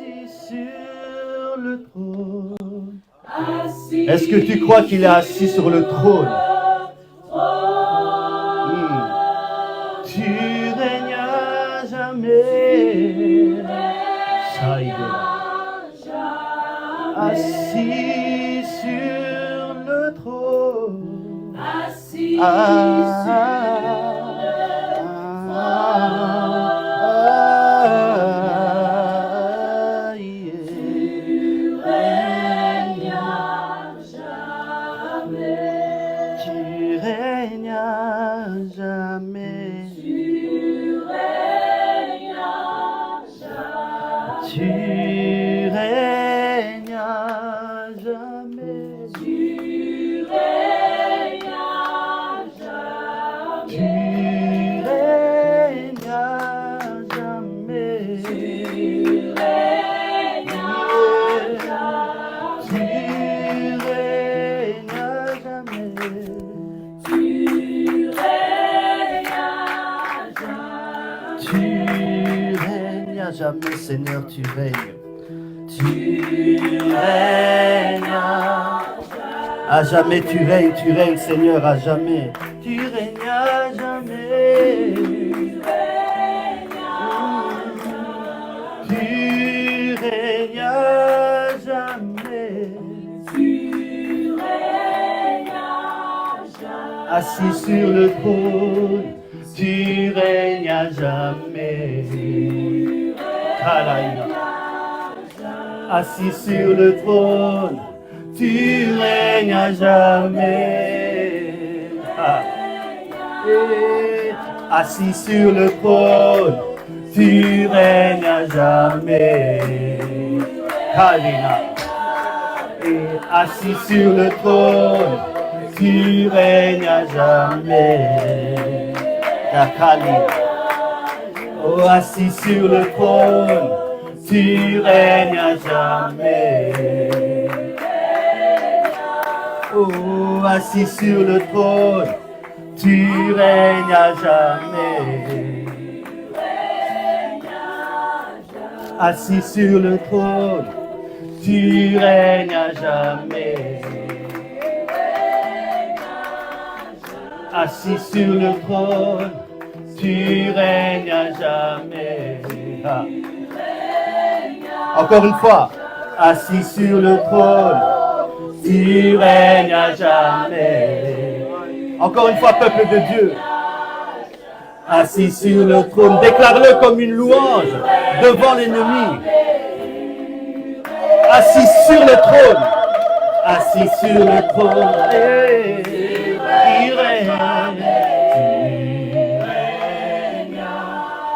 assis sur le trône. Est-ce que tu crois qu'il est assis sur le trône? Tu règnes à jamais. Ça y est. Assis sur le trône. Assis sur le jamais, Seigneur, tu règnes. Tu règnes à jamais, tu règnes, Seigneur, à jamais. Tu règnes à jamais. Tu règnes à jamais. Tu règnes à jamais. Assis sur le trône, tu règnes à jamais. Assis sur le trône, tu règnes à jamais. Assis sur le trône, tu règnes à jamais. Assis sur le trône, tu règnes à jamais. Oh, assis sur le trône, tu règnes à jamais. Oh, assis sur le trône, tu règnes à jamais. Assis sur le trône, tu règnes à jamais. Assis sur le trône, tu règnes à jamais. Encore une fois, assis sur le trône, tu règnes à jamais. Encore une fois, peuple de Dieu, assis sur le trône, déclare-le comme une louange devant l'ennemi. Assis sur le trône, assis sur le trône, il règne.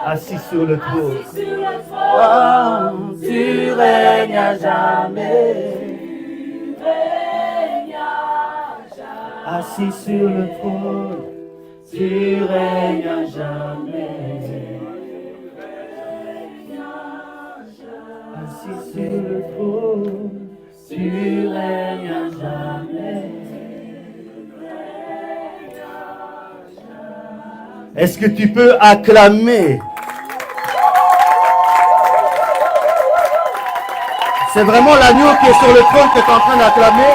Assis sur le trône, tu règnes à jamais. Assis sur le trône, tu règnes à jamais. Assis sur le trône, tu règnes à jamais. Est-ce que tu peux acclamer? C'est vraiment l'agneau qui est sur le trône que tu es en train d'acclamer?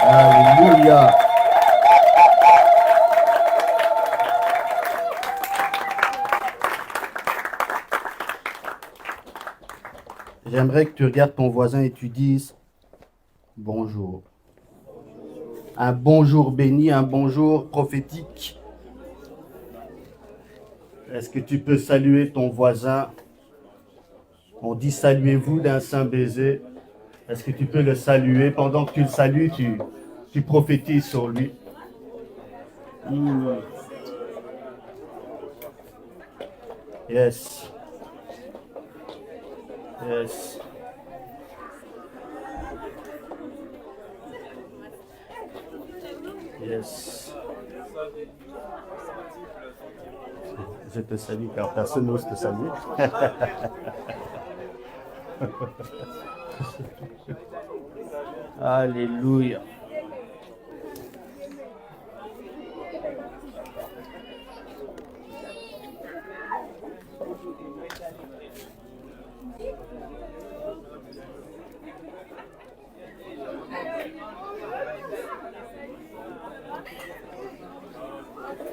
Alléluia. J'aimerais que tu regardes ton voisin et tu dises bonjour. Un bonjour béni, un bonjour prophétique. Est-ce que tu peux saluer ton voisin? On dit saluez-vous d'un saint baiser. Est-ce que tu peux le saluer? Pendant que tu le salues, tu prophétises sur lui. Yes. Yes. Yes. Je te salue car personne n'ose te saluer. Alléluia.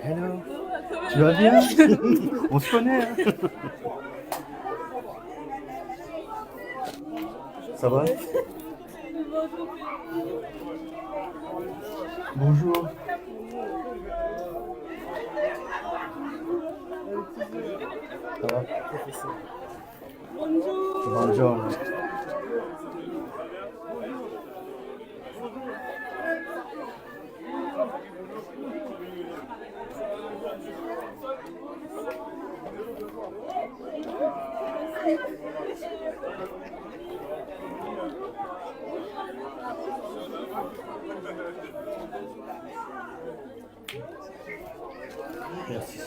Hello. Tu vas bien? On se connaît, hein? Ça va? Bonjour. Ça va? Bonjour. Merci.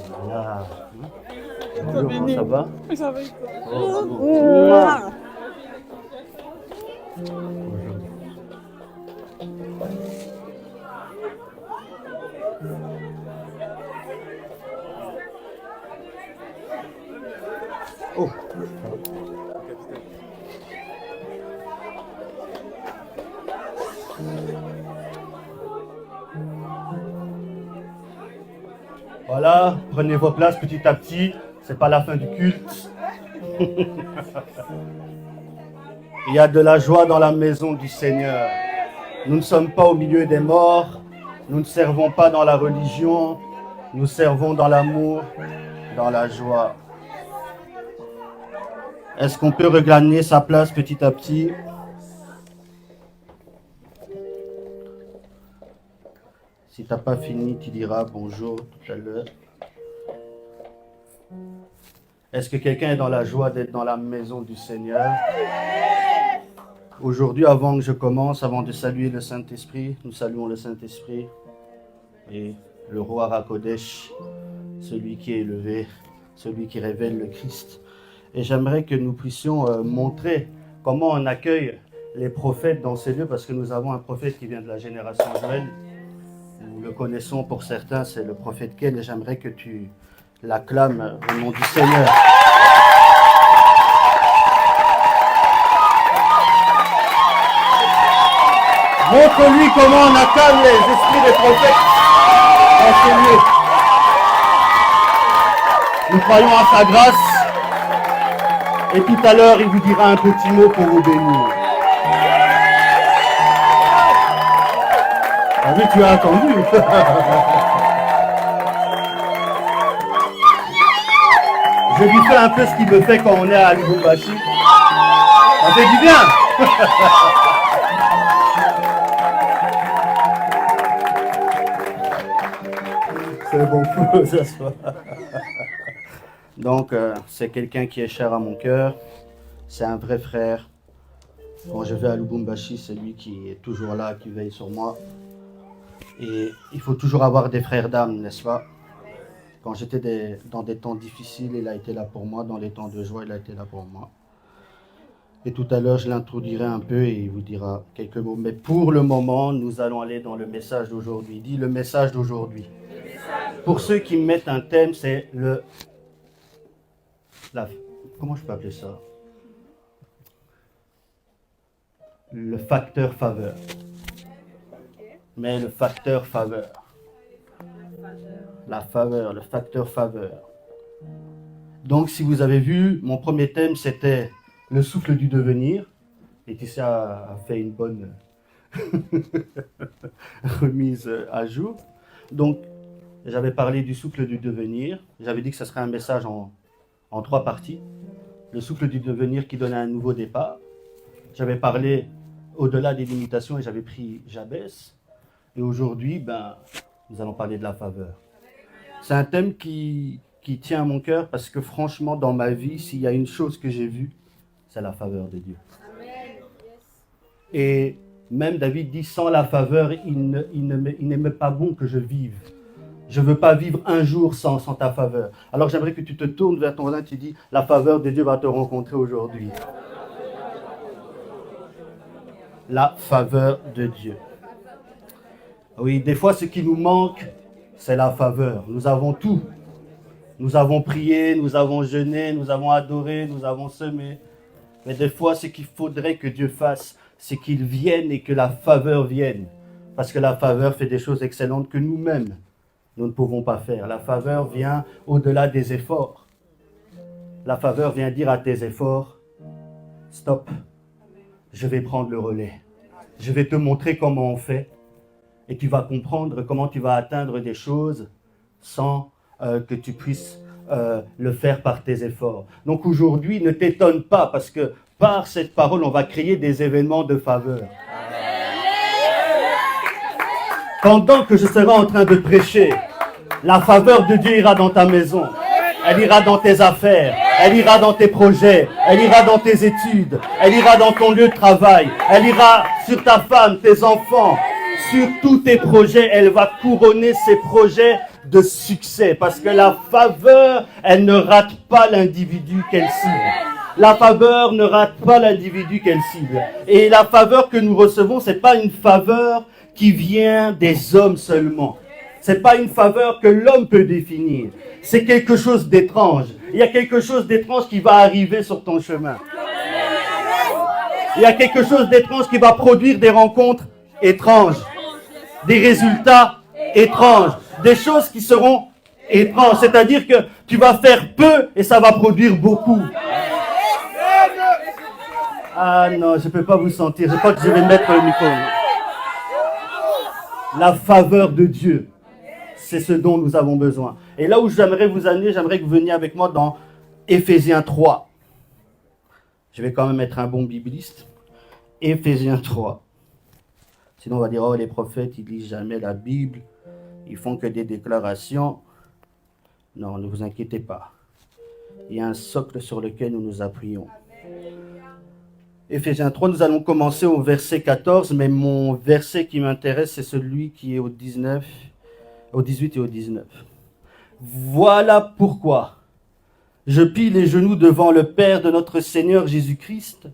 Voilà. Bonjour, comment ça va? Ça va et toi? Oh, bonjour. Oh. Voilà, prenez vos places petit à petit. C'est pas la fin du culte. Il y a de la joie dans la maison du Seigneur. Nous ne sommes pas au milieu des morts. Nous ne servons pas dans la religion. Nous servons dans l'amour, dans la joie. Est-ce qu'on peut regagner sa place petit à petit? Si tu n'as pas fini, tu diras bonjour tout à l'heure. Est-ce que quelqu'un est dans la joie d'être dans la maison du Seigneur? Aujourd'hui, avant que je commence, avant de saluer le Saint-Esprit, nous saluons le Saint-Esprit et le roi Hakodesh, celui qui est élevé, celui qui révèle le Christ. Et j'aimerais que nous puissions montrer comment on accueille les prophètes dans ces lieux, parce que nous avons un prophète qui vient de la génération Joël. Nous le connaissons pour certains, c'est le prophète Ken, et j'aimerais que tu l'acclames au nom du Seigneur. Montre-lui comment on acclame les esprits des prophètes dans ces lieux. Nous croyons à sa grâce. Et tout à l'heure, il vous dira un petit mot pour vous bénir. Ah oui, tu as attendu. Je lui fais un peu ce qu'il me fait quand on est à Lubumbashi. Ça fait du bien. C'est bon, faut s'asseoir. Donc, c'est quelqu'un qui est cher à mon cœur. C'est un vrai frère. Quand je vais à Lubumbashi, c'est lui qui est toujours là, qui veille sur moi. Et il faut toujours avoir des frères d'âme, n'est-ce pas? Quand j'étais dans des temps difficiles, il a été là pour moi. Dans les temps de joie, il a été là pour moi. Et tout à l'heure, je l'introduirai un peu et il vous dira quelques mots. Mais pour le moment, nous allons aller dans le message d'aujourd'hui. Dis le message d'aujourd'hui. Pour ceux qui mettent un thème, c'est comment je peux appeler ça? Le facteur faveur. Mais le facteur faveur. La faveur, le facteur faveur. Donc, si vous avez vu, mon premier thème, c'était le souffle du devenir. Et Tissia a fait une bonne remise à jour. Donc, j'avais parlé du souffle du devenir. J'avais dit que ce serait un message en 3 parties. Le souffle du devenir qui donnait un nouveau départ. J'avais parlé au-delà des limitations et j'avais pris Jabès. Et aujourd'hui, nous allons parler de la faveur. C'est un thème qui tient à mon cœur parce que franchement, dans ma vie, s'il y a une chose que j'ai vue, c'est la faveur de Dieu. Et même David dit, sans la faveur, il n'est pas bon que je vive. Je ne veux pas vivre un jour sans ta faveur. Alors j'aimerais que tu te tournes vers ton voisin et tu dis, la faveur de Dieu va te rencontrer aujourd'hui. La faveur de Dieu. Oui, des fois ce qui nous manque, c'est la faveur. Nous avons tout. Nous avons prié, nous avons jeûné, nous avons adoré, nous avons semé. Mais des fois, ce qu'il faudrait que Dieu fasse, c'est qu'il vienne et que la faveur vienne. Parce que la faveur fait des choses excellentes que nous-mêmes, nous ne pouvons pas faire. La faveur vient au-delà des efforts. La faveur vient dire à tes efforts, stop, je vais prendre le relais. Je vais te montrer comment on fait. Et tu vas comprendre comment tu vas atteindre des choses sans que tu puisses le faire par tes efforts. Donc aujourd'hui, ne t'étonne pas parce que par cette parole, on va créer des événements de faveur. Pendant que je serai en train de prêcher, la faveur de Dieu ira dans ta maison. Elle ira dans tes affaires. Elle ira dans tes projets. Elle ira dans tes études. Elle ira dans ton lieu de travail. Elle ira sur ta femme, tes enfants. Sur tous tes projets, elle va couronner ces projets de succès. Parce que la faveur, elle ne rate pas l'individu qu'elle cible. La faveur ne rate pas l'individu qu'elle cible. Et la faveur que nous recevons, c'est pas une faveur qui vient des hommes seulement. C'est pas une faveur que l'homme peut définir. C'est quelque chose d'étrange. Il y a quelque chose d'étrange qui va arriver sur ton chemin. Il y a quelque chose d'étrange qui va produire des rencontres étranges. Des résultats étranges. Des choses qui seront étranges. C'est-à-dire que tu vas faire peu et ça va produire beaucoup. Ah non, je ne peux pas vous sentir. Je crois que je vais mettre le micro. La faveur de Dieu, c'est ce dont nous avons besoin. Et là où j'aimerais vous amener, j'aimerais que vous veniez avec moi dans Éphésiens 3. Je vais quand même être un bon bibliste. Éphésiens 3. Sinon on va dire, oh les prophètes, ils lisent jamais la Bible. Ils font que des déclarations. Non, ne vous inquiétez pas. Il y a un socle sur lequel nous nous appuyons. Éphésiens 3, nous allons commencer au verset 14, mais mon verset qui m'intéresse, c'est celui qui est au 18 et au 19. Voilà pourquoi je plie les genoux devant le Père de notre Seigneur Jésus-Christ,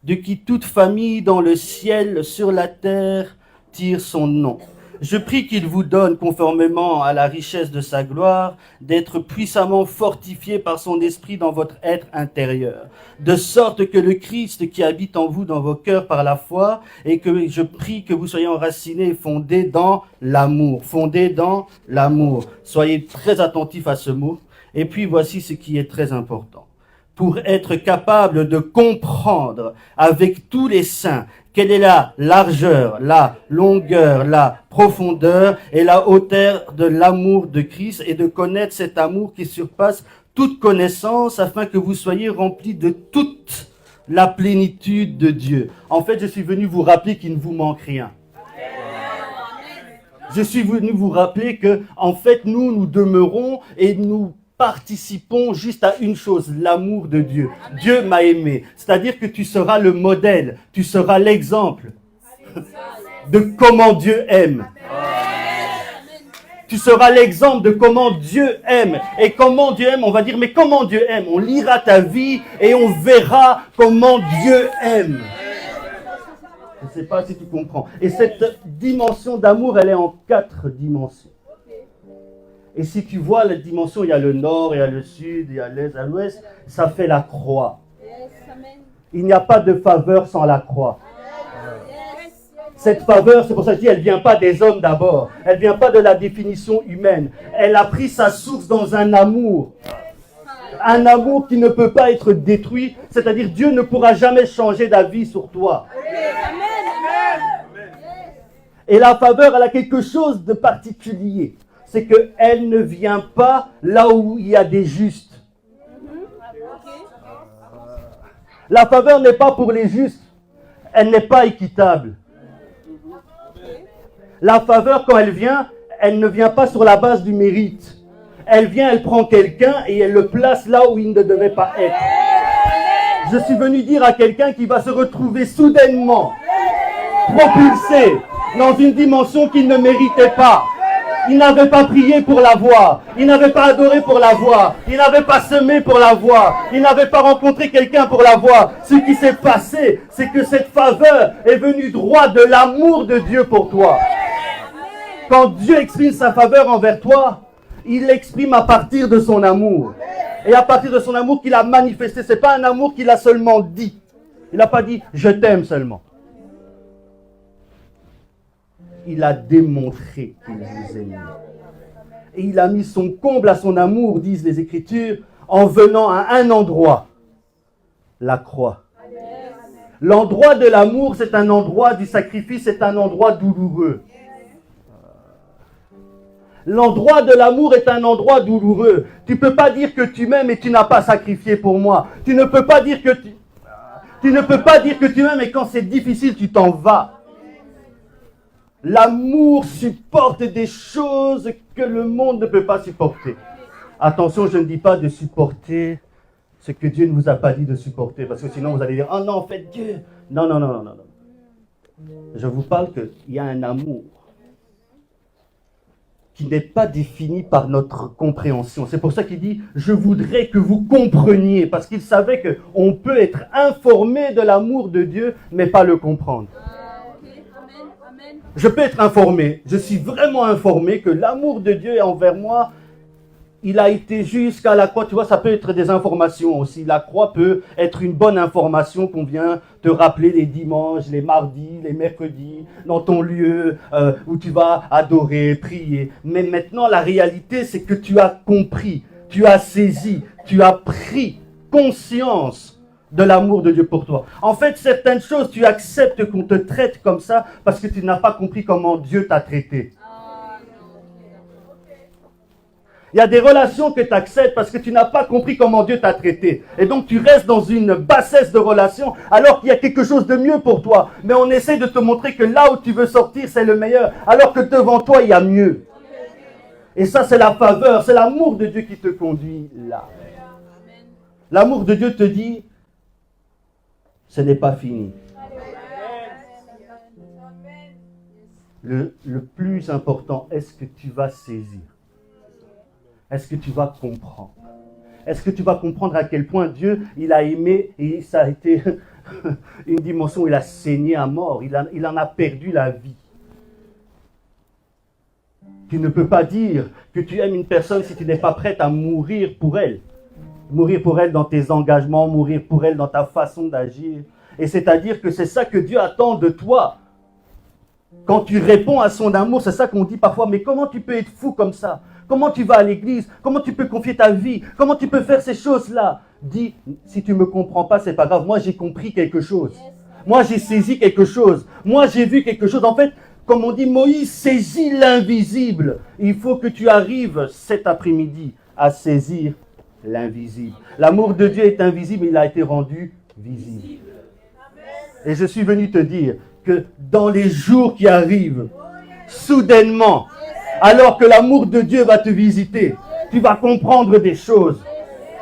de qui toute famille dans le ciel, sur la terre, tire son nom. Je prie qu'il vous donne, conformément à la richesse de sa gloire, d'être puissamment fortifié par son esprit dans votre être intérieur, de sorte que le Christ qui habite en vous dans vos cœurs par la foi, et que je prie que vous soyez enracinés et fondés dans l'amour. Fondés dans l'amour. Soyez très attentifs à ce mot. Et puis voici ce qui est très important. Pour être capable de comprendre avec tous les saints quelle est la largeur, la longueur, la profondeur et la hauteur de l'amour de Christ et de connaître cet amour qui surpasse toute connaissance afin que vous soyez remplis de toute la plénitude de Dieu. En fait, je suis venu vous rappeler qu'il ne vous manque rien. Je suis venu vous rappeler que, en fait, nous demeurons et nous participons juste à une chose, l'amour de Dieu. Dieu m'a aimé. C'est-à-dire que tu seras le modèle, tu seras l'exemple de comment Dieu aime. Tu seras l'exemple de comment Dieu aime. Et comment Dieu aime, on va dire, mais comment Dieu aime? On lira ta vie et on verra comment Dieu aime. Je ne sais pas si tu comprends. Et cette dimension d'amour, elle est en 4 dimensions. Et si tu vois la dimension, il y a le nord, il y a le sud, il y a l'est, il y a l'ouest, ça fait la croix. Il n'y a pas de faveur sans la croix. Cette faveur, c'est pour ça que je dis, elle ne vient pas des hommes d'abord. Elle ne vient pas de la définition humaine. Elle a pris sa source dans un amour. Un amour qui ne peut pas être détruit. C'est-à-dire, Dieu ne pourra jamais changer d'avis sur toi. Et la faveur, elle a quelque chose de particulier. C'est qu'elle ne vient pas là où il y a des justes. La faveur n'est pas pour les justes. Elle n'est pas équitable. La faveur, quand elle ne vient pas sur la base du mérite. Elle vient, elle prend quelqu'un et elle le place là où il ne devait pas être. Je suis venu dire à quelqu'un qui va se retrouver soudainement propulsé dans une dimension qu'il ne méritait pas. Il n'avait pas prié pour la voir. Il n'avait pas adoré pour la voir. Il n'avait pas semé pour la voir. Il n'avait pas rencontré quelqu'un pour la voir. Ce qui s'est passé, c'est que cette faveur est venue droit de l'amour de Dieu pour toi. Quand Dieu exprime sa faveur envers toi, il l'exprime à partir de son amour. Et à partir de son amour qu'il a manifesté. Ce n'est pas un amour qu'il a seulement dit. Il n'a pas dit « je t'aime » seulement. Il a démontré qu'il vous aimait. Et il a mis son comble à son amour, disent les Écritures, en venant à un endroit, la croix. L'endroit de l'amour, c'est un endroit du sacrifice, c'est un endroit douloureux. L'endroit de l'amour est un endroit douloureux. Tu ne peux pas dire que tu m'aimes et tu n'as pas sacrifié pour moi. Tu ne peux pas dire que tu m'aimes et quand c'est difficile, tu t'en vas. L'amour supporte des choses que le monde ne peut pas supporter. Attention, je ne dis pas de supporter ce que Dieu ne vous a pas dit de supporter, parce que sinon vous allez dire « Oh non, en fait Dieu !» Non. Je vous parle qu'il y a un amour qui n'est pas défini par notre compréhension. C'est pour ça qu'il dit « Je voudrais que vous compreniez », parce qu'il savait qu'on peut être informé de l'amour de Dieu, mais pas le comprendre. Je peux être informé, je suis vraiment informé que l'amour de Dieu envers moi, il a été jusqu'à la croix. Tu vois, ça peut être des informations aussi. La croix peut être une bonne information qu'on vient te rappeler les dimanches, les mardis, les mercredis, dans ton lieu où tu vas adorer, prier. Mais maintenant, la réalité, c'est que tu as compris, tu as saisi, tu as pris conscience de l'amour de Dieu pour toi. En fait, certaines choses, tu acceptes qu'on te traite comme ça parce que tu n'as pas compris comment Dieu t'a traité. Il y a des relations que tu acceptes parce que tu n'as pas compris comment Dieu t'a traité. Et donc, tu restes dans une bassesse de relation alors qu'il y a quelque chose de mieux pour toi. Mais on essaie de te montrer que là où tu veux sortir, c'est le meilleur. Alors que devant toi, il y a mieux. Et ça, c'est la faveur, c'est l'amour de Dieu qui te conduit là. L'amour de Dieu te dit, ce n'est pas fini. Le plus important, est-ce que tu vas saisir? Est-ce que tu vas comprendre? Est-ce que tu vas comprendre à quel point Dieu, il a aimé et ça a été une dimension où il a saigné à mort. Il en a perdu la vie. Tu ne peux pas dire que tu aimes une personne si tu n'es pas prête à mourir pour elle. Mourir pour elle dans tes engagements, mourir pour elle dans ta façon d'agir. Et c'est-à-dire que c'est ça que Dieu attend de toi. Quand tu réponds à son amour, c'est ça qu'on dit parfois, mais comment tu peux être fou comme ça? Comment tu vas à l'église? Comment tu peux confier ta vie? Comment tu peux faire ces choses-là? Dis, si tu ne me comprends pas, c'est pas grave. Moi, j'ai compris quelque chose. Moi, j'ai saisi quelque chose. Moi, j'ai vu quelque chose. En fait, comme on dit, Moïse saisit l'invisible. Il faut que tu arrives cet après-midi à saisir l'invisible. L'amour de Dieu est invisible, il a été rendu visible. Et je suis venu te dire que dans les jours qui arrivent, soudainement, alors que l'amour de Dieu va te visiter, tu vas comprendre des choses.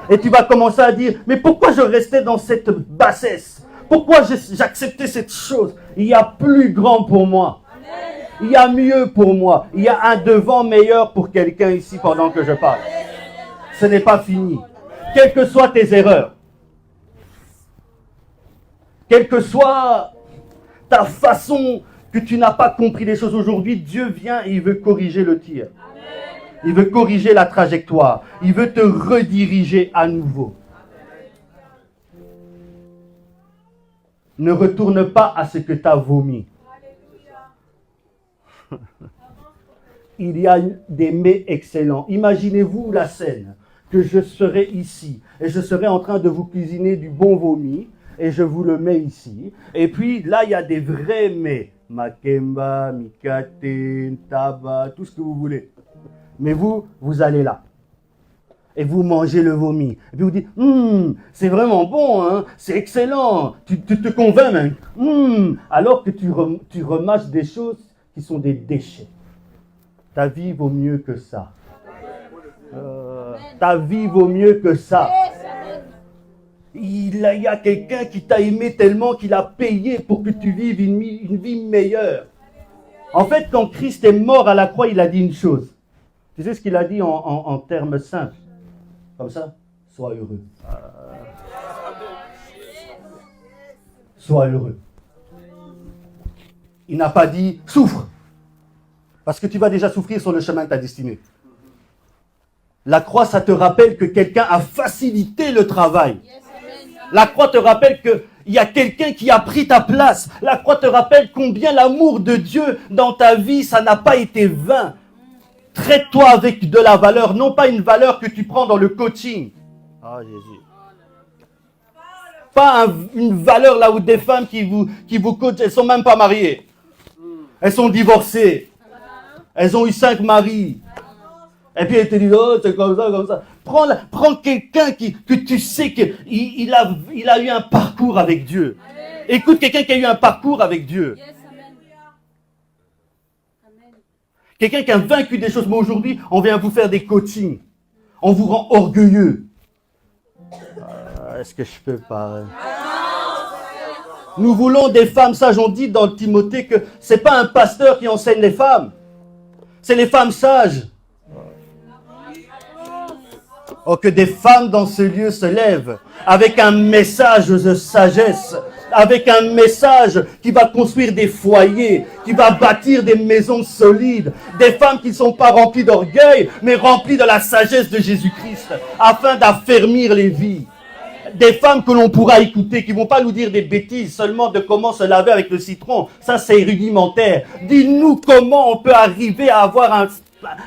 Et tu vas commencer à dire, mais pourquoi je restais dans cette bassesse? Pourquoi j'acceptais cette chose? Il y a plus grand pour moi. Il y a mieux pour moi. Il y a un devant meilleur pour quelqu'un ici pendant que je parle. Ce n'est pas fini. Quelles que soient tes erreurs, quelle que soit ta façon que tu n'as pas compris les choses aujourd'hui, Dieu vient et il veut corriger le tir. Il veut corriger la trajectoire. Il veut te rediriger à nouveau. Ne retourne pas à ce que tu as vomi. Il y a des mets excellents. Imaginez-vous la scène, que je serai ici et je serai en train de vous cuisiner du bon vomi et je vous le mets ici. Et puis là, il y a des vrais mets. Makemba, mikate, taba, tout ce que vous voulez. Mais vous allez là. Et vous mangez le vomi. Et puis vous dites, c'est vraiment bon, hein, c'est excellent. Tu te convaincs même. Alors que tu remâches des choses qui sont des déchets. Ta vie vaut mieux que ça. Ta vie vaut mieux que ça. Il y a quelqu'un qui t'a aimé tellement qu'il a payé pour que tu vives une vie meilleure. En fait, quand Christ est mort à la croix, il a dit une chose. Tu sais ce qu'il a dit en termes simples? Comme ça, sois heureux. Sois heureux. Il n'a pas dit souffre. Parce que tu vas déjà souffrir sur le chemin de ta destinée. La croix, ça te rappelle que quelqu'un a facilité le travail. La croix te rappelle qu'il y a quelqu'un qui a pris ta place. La croix te rappelle combien l'amour de Dieu dans ta vie, ça n'a pas été vain. Traite-toi avec de la valeur, non pas une valeur que tu prends dans le coaching. Ah, Jésus. Pas une valeur là où des femmes qui vous coachent, elles ne sont même pas mariées. Elles sont divorcées. Elles ont eu 5 maris. Et puis elles te disent, oh, c'est comme ça, comme ça. Prends quelqu'un que tu sais qu'il a eu un parcours avec Dieu. Écoute quelqu'un qui a eu un parcours avec Dieu. Quelqu'un qui a vaincu des choses. Mais aujourd'hui, on vient vous faire des coachings. On vous rend orgueilleux. Est-ce que je peux pas? Nous voulons des femmes sages. On dit dans Timothée que ce n'est pas un pasteur qui enseigne les femmes. C'est les femmes sages. Oh, que des femmes dans ce lieu se lèvent avec un message de sagesse, avec un message qui va construire des foyers, qui va bâtir des maisons solides, des femmes qui ne sont pas remplies d'orgueil, mais remplies de la sagesse de Jésus-Christ, afin d'affermir les vies. Des femmes que l'on pourra écouter, qui ne vont pas nous dire des bêtises seulement de comment se laver avec le citron. Ça, c'est rudimentaire. Dis-nous comment on peut arriver à avoir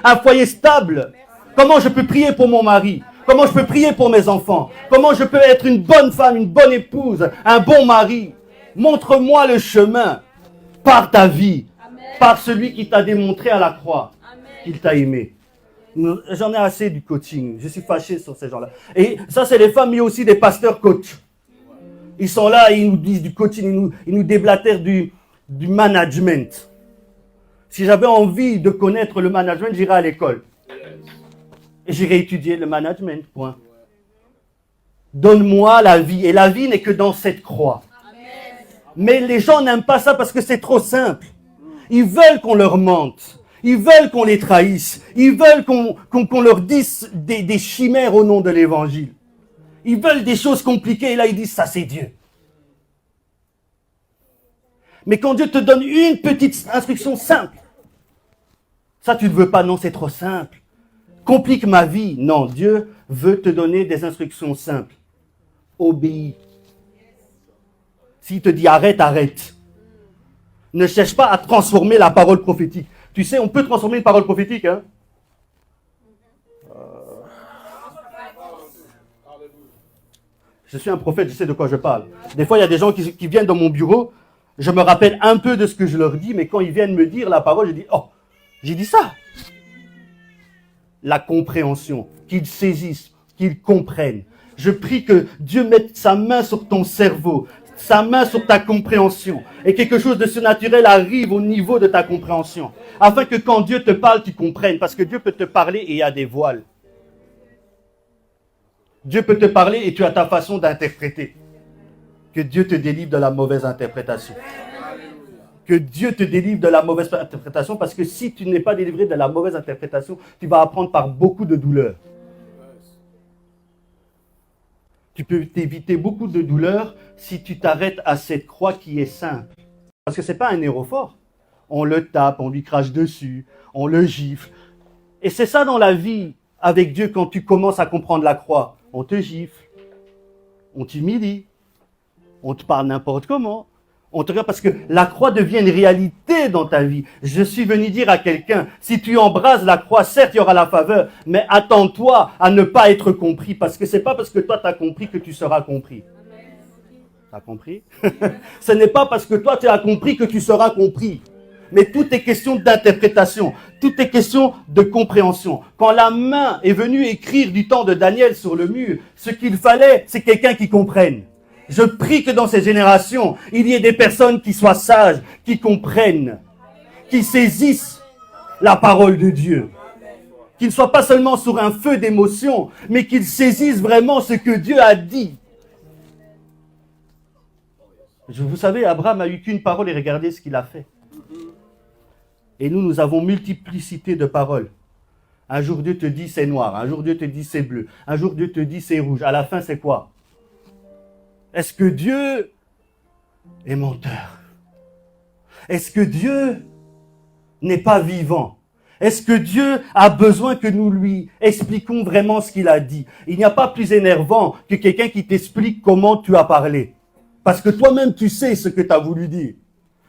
un foyer stable. Comment je peux prier pour mon mari? Comment je peux prier pour mes enfants? Comment je peux être une bonne femme, une bonne épouse, un bon mari? Montre-moi le chemin par ta vie, par celui qui t'a démontré à la croix qu'il t'a aimé. J'en ai assez du coaching. Je suis fâché sur ces gens-là. Et ça, c'est les femmes, mais aussi des pasteurs coachs. Ils sont là, ils nous disent du coaching, ils nous déblatèrent du management. Si j'avais envie de connaître le management, j'irais à l'école. Et j'irai étudier le management, point. Donne-moi la vie. Et la vie n'est que dans cette croix. Mais les gens n'aiment pas ça parce que c'est trop simple. Ils veulent qu'on leur mente. Ils veulent qu'on les trahisse. Ils veulent qu'on leur dise des chimères au nom de l'évangile. Ils veulent des choses compliquées et là ils disent ça c'est Dieu. Mais quand Dieu te donne une petite instruction simple, ça tu ne veux pas, non c'est trop simple. Complique ma vie. Non, Dieu veut te donner des instructions simples. Obéis. S'il te dit arrête, arrête. Ne cherche pas à transformer la parole prophétique. Tu sais, on peut transformer une parole prophétique. Hein? Je suis un prophète, je sais de quoi je parle. Des fois, il y a des gens qui viennent dans mon bureau. Je me rappelle un peu de ce que je leur dis, mais quand ils viennent me dire la parole, je dis, oh, j'ai dit ça. La compréhension, qu'ils saisissent, qu'ils comprennent. Je prie que Dieu mette sa main sur ton cerveau, sa main sur ta compréhension, et quelque chose de surnaturel arrive au niveau de ta compréhension, afin que quand Dieu te parle, tu comprennes, parce que Dieu peut te parler et il y a des voiles. Dieu peut te parler et tu as ta façon d'interpréter. Que Dieu te délivre de la mauvaise interprétation. Que Dieu te délivre de la mauvaise interprétation, parce que si tu n'es pas délivré de la mauvaise interprétation, tu vas apprendre par beaucoup de douleurs. Tu peux t'éviter beaucoup de douleurs si tu t'arrêtes à cette croix qui est simple. Parce que ce n'est pas un aérophore. On le tape, on lui crache dessus, on le gifle. Et c'est ça dans la vie avec Dieu quand tu commences à comprendre la croix. On te gifle, on t'humilie, on te parle n'importe comment. On te regarde parce que la croix devient une réalité dans ta vie. Je suis venu dire à quelqu'un, si tu embrases la croix, certes, il y aura la faveur, mais attends-toi à ne pas être compris, parce que c'est pas parce que toi, tu as compris que tu seras compris. Tu as compris? Ce n'est pas parce que toi, tu as compris que tu seras compris. Mais tout est question d'interprétation, tout est question de compréhension. Quand la main est venue écrire du temps de Daniel sur le mur, ce qu'il fallait, c'est quelqu'un qui comprenne. Je prie que dans ces générations, il y ait des personnes qui soient sages, qui comprennent, qui saisissent la parole de Dieu. Qu'ils ne soient pas seulement sur un feu d'émotion, mais qu'ils saisissent vraiment ce que Dieu a dit. Vous savez, Abraham a eu qu'une parole et regardez ce qu'il a fait. Et nous avons multiplicité de paroles. Un jour Dieu te dit c'est noir, un jour Dieu te dit c'est bleu, un jour Dieu te dit c'est rouge. À la fin c'est quoi? Est-ce que Dieu est menteur? Est-ce que Dieu n'est pas vivant? Est-ce que Dieu a besoin que nous lui expliquions vraiment ce qu'il a dit? Il n'y a pas plus énervant que quelqu'un qui t'explique comment tu as parlé. Parce que toi-même tu sais ce que tu as voulu dire.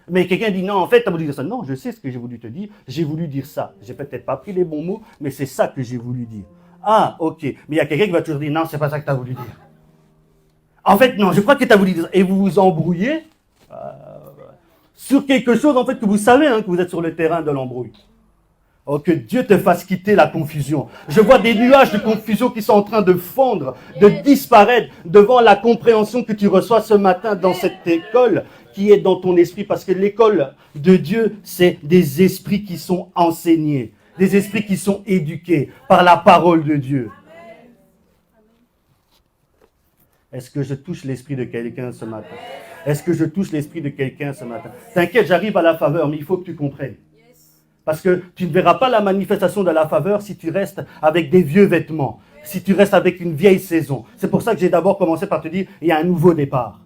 Mais quelqu'un dit non, en fait, tu as voulu dire ça. Non, je sais ce que j'ai voulu te dire. J'ai voulu dire ça. J'ai peut-être pas pris les bons mots, mais c'est ça que j'ai voulu dire. Ah, ok. Mais il y a quelqu'un qui va toujours dire non, c'est pas ça que tu as voulu dire. En fait, non, je crois que tu as voulu dire ça. Et vous vous embrouillez sur quelque chose, en fait, que vous savez que vous êtes sur le terrain de l'embrouille. Oh, que Dieu te fasse quitter la confusion. Je vois des nuages de confusion qui sont en train de fondre, de disparaître devant la compréhension que tu reçois ce matin dans cette école qui est dans ton esprit. Parce que l'école de Dieu, c'est des esprits qui sont enseignés, des esprits qui sont éduqués par la parole de Dieu. Est-ce que je touche l'esprit de quelqu'un ce matin? Est-ce que je touche l'esprit de quelqu'un ce matin? T'inquiète, j'arrive à la faveur, mais il faut que tu comprennes. Parce que tu ne verras pas la manifestation de la faveur si tu restes avec des vieux vêtements, si tu restes avec une vieille saison. C'est pour ça que j'ai d'abord commencé par te dire, il y a un nouveau départ.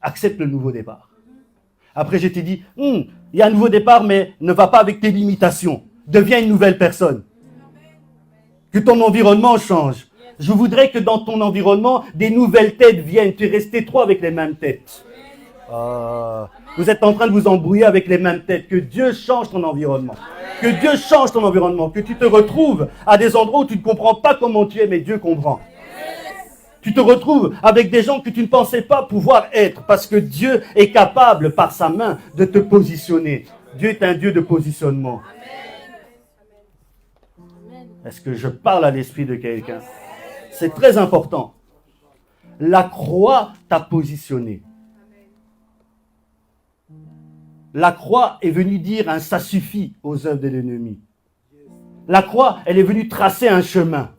Accepte le nouveau départ. Après, je t'ai dit, il y a un nouveau départ, mais ne va pas avec tes limitations. Deviens une nouvelle personne. Que ton environnement change. Je voudrais que dans ton environnement, des nouvelles têtes viennent. Tu es resté trop avec les mêmes têtes. Vous êtes en train de vous embrouiller avec les mêmes têtes. Que Dieu change ton environnement. Que Dieu change ton environnement. Que tu te retrouves à des endroits où tu ne comprends pas comment tu es, mais Dieu comprend. Tu te retrouves avec des gens que tu ne pensais pas pouvoir être, parce que Dieu est capable, par sa main, de te positionner. Dieu est un Dieu de positionnement. Est-ce que je parle à l'esprit de quelqu'un? C'est très important. La croix t'a positionné. La croix est venue dire un ça suffit aux œuvres de l'ennemi. La croix, elle est venue tracer un chemin.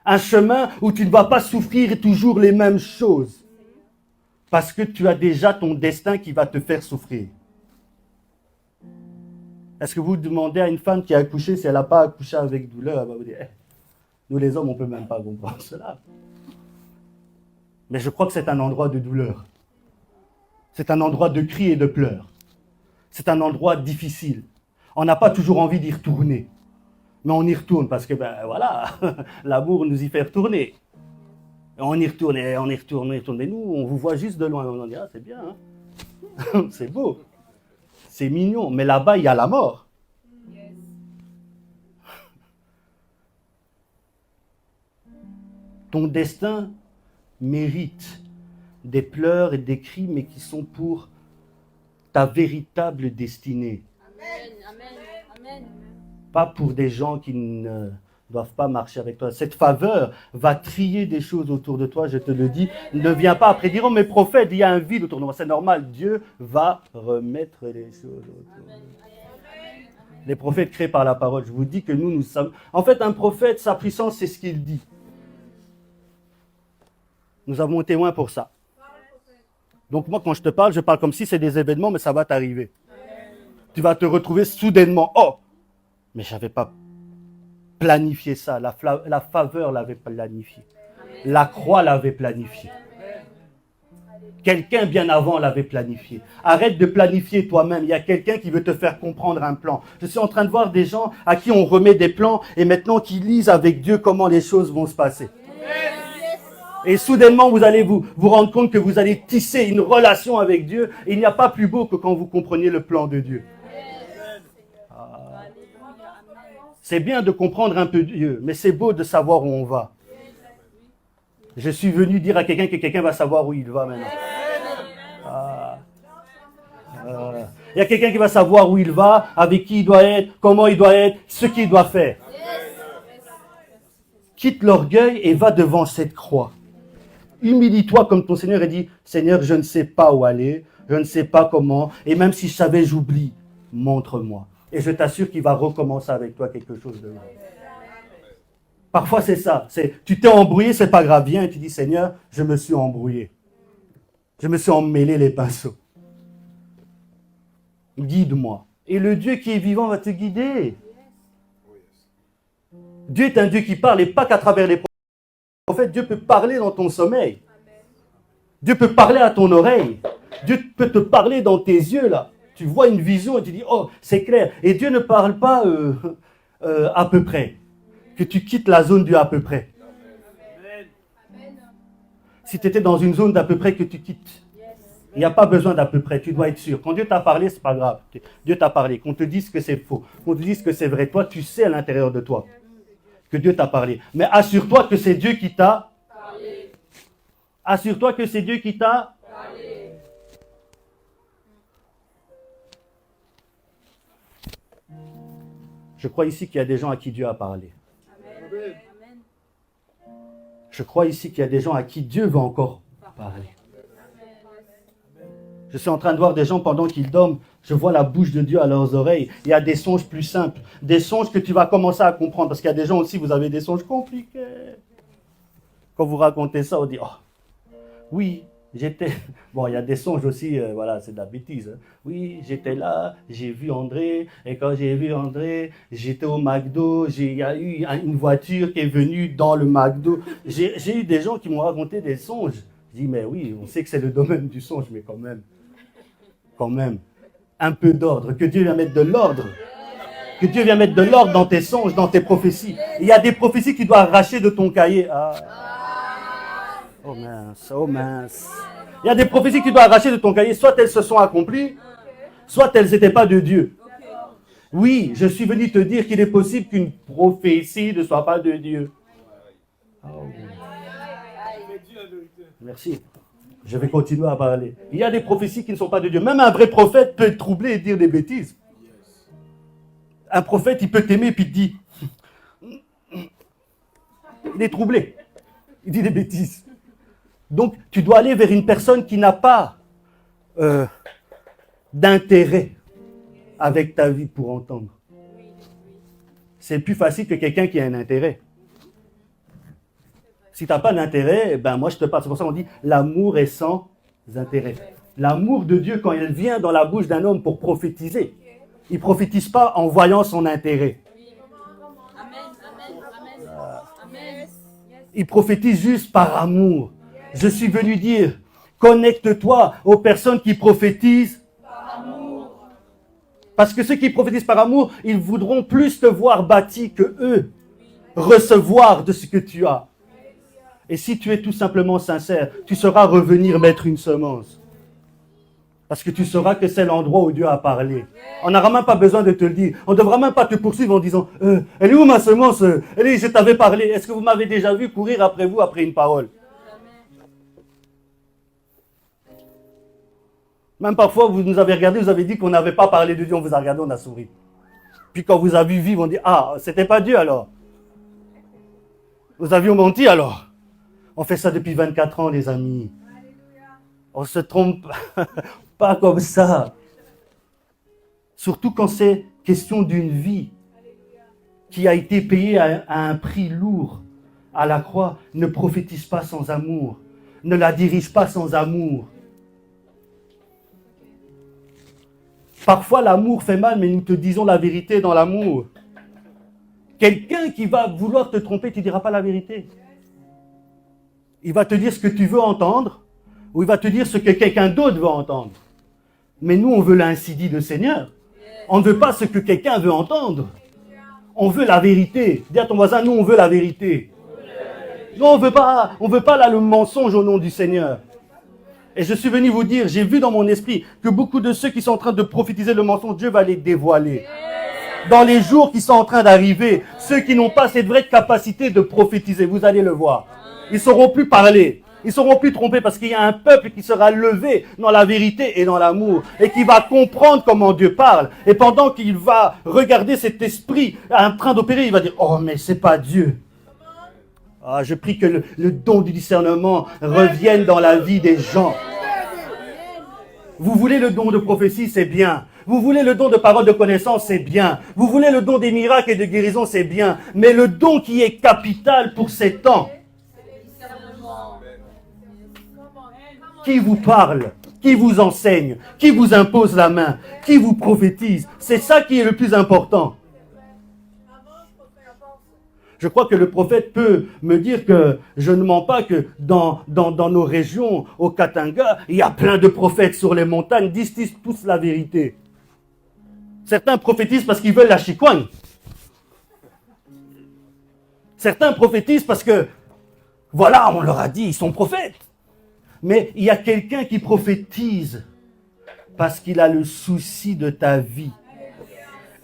Un chemin où tu ne vas pas souffrir toujours les mêmes choses. Parce que tu as déjà ton destin qui va te faire souffrir. Est-ce que vous demandez à une femme qui a accouché si elle n'a pas accouché avec douleur, elle va vous dire, nous les hommes, on ne peut même pas comprendre cela. Mais je crois que c'est un endroit de douleur. C'est un endroit de cris et de pleurs. C'est un endroit difficile. On n'a pas toujours envie d'y retourner. Mais on y retourne parce que, voilà, l'amour nous y fait retourner. Et on y retourne, et on y retourne, on y retourne. Mais nous, on vous voit juste de loin. On dit, c'est bien, c'est beau. C'est mignon. Mais là-bas, il y a la mort. Ton destin mérite des pleurs et des cris, mais qui sont pour ta véritable destinée. Amen, amen, amen. Pas pour des gens qui ne doivent pas marcher avec toi. Cette faveur va trier des choses autour de toi, je te le dis. Ne viens pas après dire, oh mais prophète, il y a un vide autour de moi. C'est normal, Dieu va remettre les choses autour de nous. Les prophètes créés par la parole, je vous dis que nous sommes... En fait, un prophète, sa puissance, c'est ce qu'il dit. Nous avons un témoin pour ça. Donc moi, quand je parle comme si c'est des événements, mais ça va t'arriver. Tu vas te retrouver soudainement. Oh, mais je n'avais pas planifié ça. La faveur l'avait planifié. La croix l'avait planifié. Quelqu'un bien avant l'avait planifié. Arrête de planifier toi-même. Il y a quelqu'un qui veut te faire comprendre un plan. Je suis en train de voir des gens à qui on remet des plans et maintenant qui lisent avec Dieu comment les choses vont se passer. Et soudainement, vous allez vous rendre compte que vous allez tisser une relation avec Dieu. Et il n'y a pas plus beau que quand vous compreniez le plan de Dieu. C'est bien de comprendre un peu Dieu, mais c'est beau de savoir où on va. Je suis venu dire à quelqu'un que quelqu'un va savoir où il va maintenant. Il y a quelqu'un qui va savoir où il va, avec qui il doit être, comment il doit être, ce qu'il doit faire. Quitte l'orgueil et va devant cette croix. Humilie-toi comme ton Seigneur et dis, Seigneur, je ne sais pas où aller, je ne sais pas comment, et même si je savais, j'oublie, montre-moi. Et je t'assure qu'il va recommencer avec toi quelque chose de nouveau. Parfois c'est ça, tu t'es embrouillé, c'est pas grave, viens et tu dis, Seigneur, je me suis embrouillé. Je me suis emmêlé les pinceaux. Guide-moi. Et le Dieu qui est vivant va te guider. Dieu est un Dieu qui parle et pas qu'à travers les prophètes. Dieu peut parler dans ton sommeil. Dieu peut parler à ton oreille. Dieu peut te parler dans tes yeux là. Tu vois une vision et tu dis, oh, c'est clair. Et Dieu ne parle pas à peu près. Que tu quittes la zone du à peu près. Si tu étais dans une zone d'à peu près, que tu quittes. Il n'y a pas besoin d'à peu près, tu dois être sûr. Quand Dieu t'a parlé, c'est pas grave. Dieu t'a parlé. Qu'on te dise que c'est faux, qu'on te dise que c'est vrai. Toi, tu sais à l'intérieur de toi que Dieu t'a parlé. Mais assure-toi que c'est Dieu qui t'a parlé. Assure-toi que c'est Dieu qui t'a parlé. Je crois ici qu'il y a des gens à qui Dieu a parlé. Amen. Je crois ici qu'il y a des gens à qui Dieu va encore parler. Je suis en train de voir des gens pendant qu'ils dorment. Je vois la bouche de Dieu à leurs oreilles. Il y a des songes plus simples. Des songes que tu vas commencer à comprendre. Parce qu'il y a des gens aussi, vous avez des songes compliqués. Quand vous racontez ça, on dit, oh, oui, j'étais... Bon, il y a des songes aussi, voilà, c'est de la bêtise. Hein. Oui, j'étais là, j'ai vu André. Et quand j'ai vu André, j'étais au McDo. Il y a eu une voiture qui est venue dans le McDo. J'ai eu des gens qui m'ont raconté des songes. Je dis, mais oui, on sait que c'est le domaine du songe, mais quand même, un peu d'ordre, que Dieu vienne mettre de l'ordre, que Dieu vienne mettre de l'ordre dans tes songes, dans tes prophéties. Il y a des prophéties qu'il doit arracher de ton cahier. Ah. Oh mince, oh mince. Il y a des prophéties qu'il doit arracher de ton cahier, soit elles se sont accomplies, soit elles n'étaient pas de Dieu. Oui, je suis venu te dire qu'il est possible qu'une prophétie ne soit pas de Dieu. Oh. Merci. Je vais continuer à parler. Il y a des prophéties qui ne sont pas de Dieu. Même un vrai prophète peut être troublé et dire des bêtises. Un prophète, il peut t'aimer et puis il te dit... Il est troublé. Il dit des bêtises. Donc, tu dois aller vers une personne qui n'a pas d'intérêt avec ta vie pour entendre. C'est plus facile que quelqu'un qui a un intérêt. Si tu n'as pas d'intérêt, ben moi je te parle. C'est pour ça qu'on dit l'amour est sans intérêt. L'amour de Dieu, quand il vient dans la bouche d'un homme pour prophétiser, il ne prophétise pas en voyant son intérêt. Il prophétise juste par amour. Je suis venu dire, connecte-toi aux personnes qui prophétisent par amour. Parce que ceux qui prophétisent par amour, ils voudront plus te voir bâti que eux recevoir de ce que tu as. Et si tu es tout simplement sincère, tu sauras revenir mettre une semence. Parce que tu sauras que c'est l'endroit où Dieu a parlé. On n'aura même pas besoin de te le dire. On ne devra même pas te poursuivre en disant « Elle est où ma semence? Elle est, je t'avais parlé. Est-ce que vous m'avez déjà vu courir après vous, après une parole ?» Même parfois, vous nous avez regardé, vous avez dit qu'on n'avait pas parlé de Dieu. On vous a regardé, on a souri. Puis quand vous avez vu vivre, on dit « Ah, c'était pas Dieu alors. Vous aviez menti alors. » On fait ça depuis 24 ans, les amis. On se trompe pas comme ça. Surtout quand c'est question d'une vie qui a été payée à un prix lourd à la croix. Ne prophétise pas sans amour. Ne la dirige pas sans amour. Parfois, l'amour fait mal, mais nous te disons la vérité dans l'amour. Quelqu'un qui va vouloir te tromper, tu ne diras pas la vérité. Il va te dire ce que tu veux entendre, ou il va te dire ce que quelqu'un d'autre veut entendre. Mais nous, on veut l'ainsi dit de Seigneur. On ne veut pas ce que quelqu'un veut entendre. On veut la vérité. Dis à ton voisin, nous, on veut la vérité. Nous, on veut pas là le mensonge au nom du Seigneur. Et je suis venu vous dire, j'ai vu dans mon esprit que beaucoup de ceux qui sont en train de prophétiser le mensonge, Dieu va les dévoiler. Dans les jours qui sont en train d'arriver, ceux qui n'ont pas cette vraie capacité de prophétiser, vous allez le voir. Ils ne sauront plus parler. Ils ne seront plus trompés parce qu'il y a un peuple qui sera levé dans la vérité et dans l'amour et qui va comprendre comment Dieu parle. Et pendant qu'il va regarder cet esprit en train d'opérer, il va dire « Oh, mais c'est pas Dieu ». Ah, je prie que le don du discernement revienne dans la vie des gens. Vous voulez le don de prophétie, c'est bien. Vous voulez le don de parole de connaissance, c'est bien. Vous voulez le don des miracles et de guérison, c'est bien. Mais le don qui est capital pour ces temps, qui vous parle? qui vous enseigne, qui vous impose la main, qui vous prophétise. C'est ça qui est le plus important. Je crois que le prophète peut me dire que je ne mens pas, que dans nos régions, au Katanga, il y a plein de prophètes sur les montagnes, disent tous la vérité. Certains prophétisent parce qu'ils veulent la chicoine. Certains prophétisent parce que, voilà, on leur a dit, ils sont prophètes. Mais il y a quelqu'un qui prophétise parce qu'il a le souci de ta vie.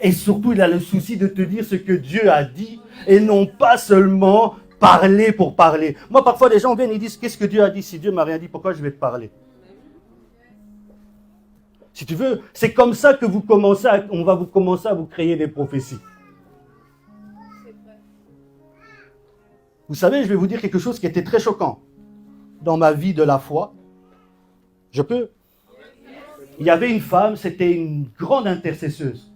Et surtout, il a le souci de te dire ce que Dieu a dit et non pas seulement parler pour parler. Moi, parfois, les gens viennent et disent, qu'est-ce que Dieu a dit? Si Dieu m'a rien dit, pourquoi je vais te parler? Si tu veux, c'est comme ça que on va commencer à vous créer des prophéties. Vous savez, je vais vous dire quelque chose qui était très choquant dans ma vie de la foi. Je peux? Il y avait une femme, c'était une grande intercesseuse.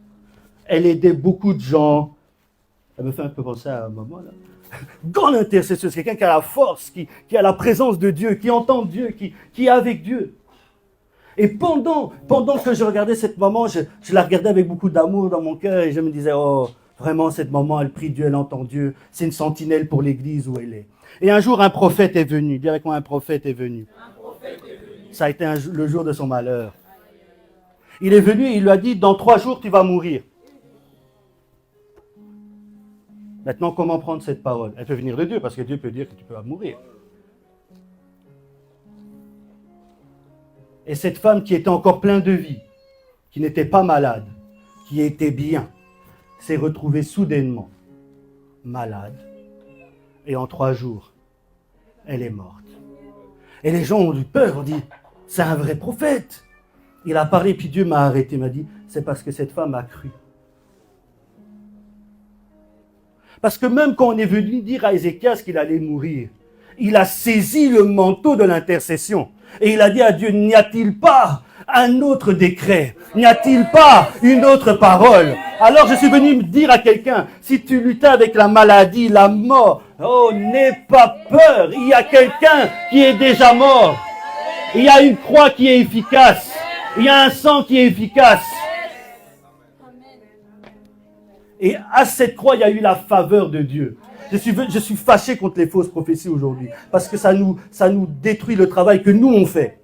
Elle aidait beaucoup de gens. Elle me fait un peu penser à maman, là. Grande intercesseuse, quelqu'un qui a la force, qui a la présence de Dieu, qui entend Dieu, qui est avec Dieu. Et pendant que je regardais cette maman, je la regardais avec beaucoup d'amour dans mon cœur et je me disais, oh, vraiment, cette maman, elle prie Dieu, elle entend Dieu. C'est une sentinelle pour l'église où elle est. Et un jour, un prophète est venu. Dis avec moi, un prophète est venu. Ça a été le jour de son malheur. Il est venu et il lui a dit, dans 3 jours, tu vas mourir. Maintenant, comment prendre cette parole? Elle peut venir de Dieu, parce que Dieu peut dire que tu peux mourir. Et cette femme qui était encore pleine de vie, qui n'était pas malade, qui était bien, s'est retrouvée soudainement malade. Et en 3 jours, elle est morte. Et les gens ont eu peur, on dit, c'est un vrai prophète. Il a parlé, puis Dieu m'a arrêté, m'a dit, c'est parce que cette femme a cru. Parce que même quand on est venu dire à Ézéchias qu'il allait mourir, il a saisi le manteau de l'intercession. Et il a dit à Dieu, n'y a-t-il pas un autre décret? N'y a-t-il pas une autre parole? Alors je suis venu me dire à quelqu'un, si tu luttais avec la maladie, la mort, oh, n'aie pas peur. Il y a quelqu'un qui est déjà mort. Il y a une croix qui est efficace. Il y a un sang qui est efficace. Et à cette croix, il y a eu la faveur de Dieu. Je suis fâché contre les fausses prophéties aujourd'hui. Parce que ça nous détruit le travail que nous, on fait.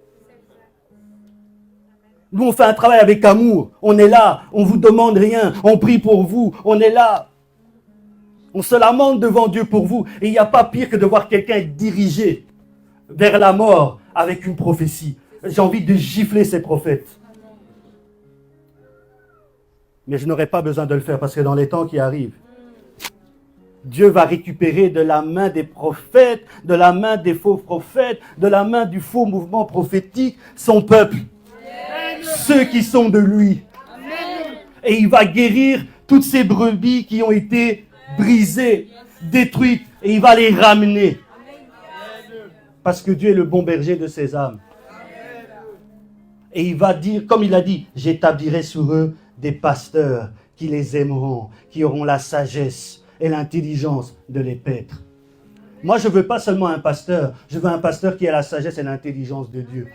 Nous, on fait un travail avec amour. On est là. On ne vous demande rien. On prie pour vous. On est là. On se lamente devant Dieu pour vous. Et il n'y a pas pire que de voir quelqu'un être dirigé vers la mort avec une prophétie. J'ai envie de gifler ces prophètes. Mais je n'aurai pas besoin de le faire parce que dans les temps qui arrivent, Dieu va récupérer de la main des prophètes, de la main des faux prophètes, de la main du faux mouvement prophétique, son peuple. Amen. Ceux qui sont de lui. Amen. Et il va guérir toutes ces brebis qui ont été brisées, détruites, et il va les ramener. Parce que Dieu est le bon berger de ses âmes. Et il va dire, comme il a dit, j'établirai sur eux des pasteurs qui les aimeront, qui auront la sagesse et l'intelligence de les paître. Moi, je ne veux pas seulement un pasteur, je veux un pasteur qui a la sagesse et l'intelligence de Dieu.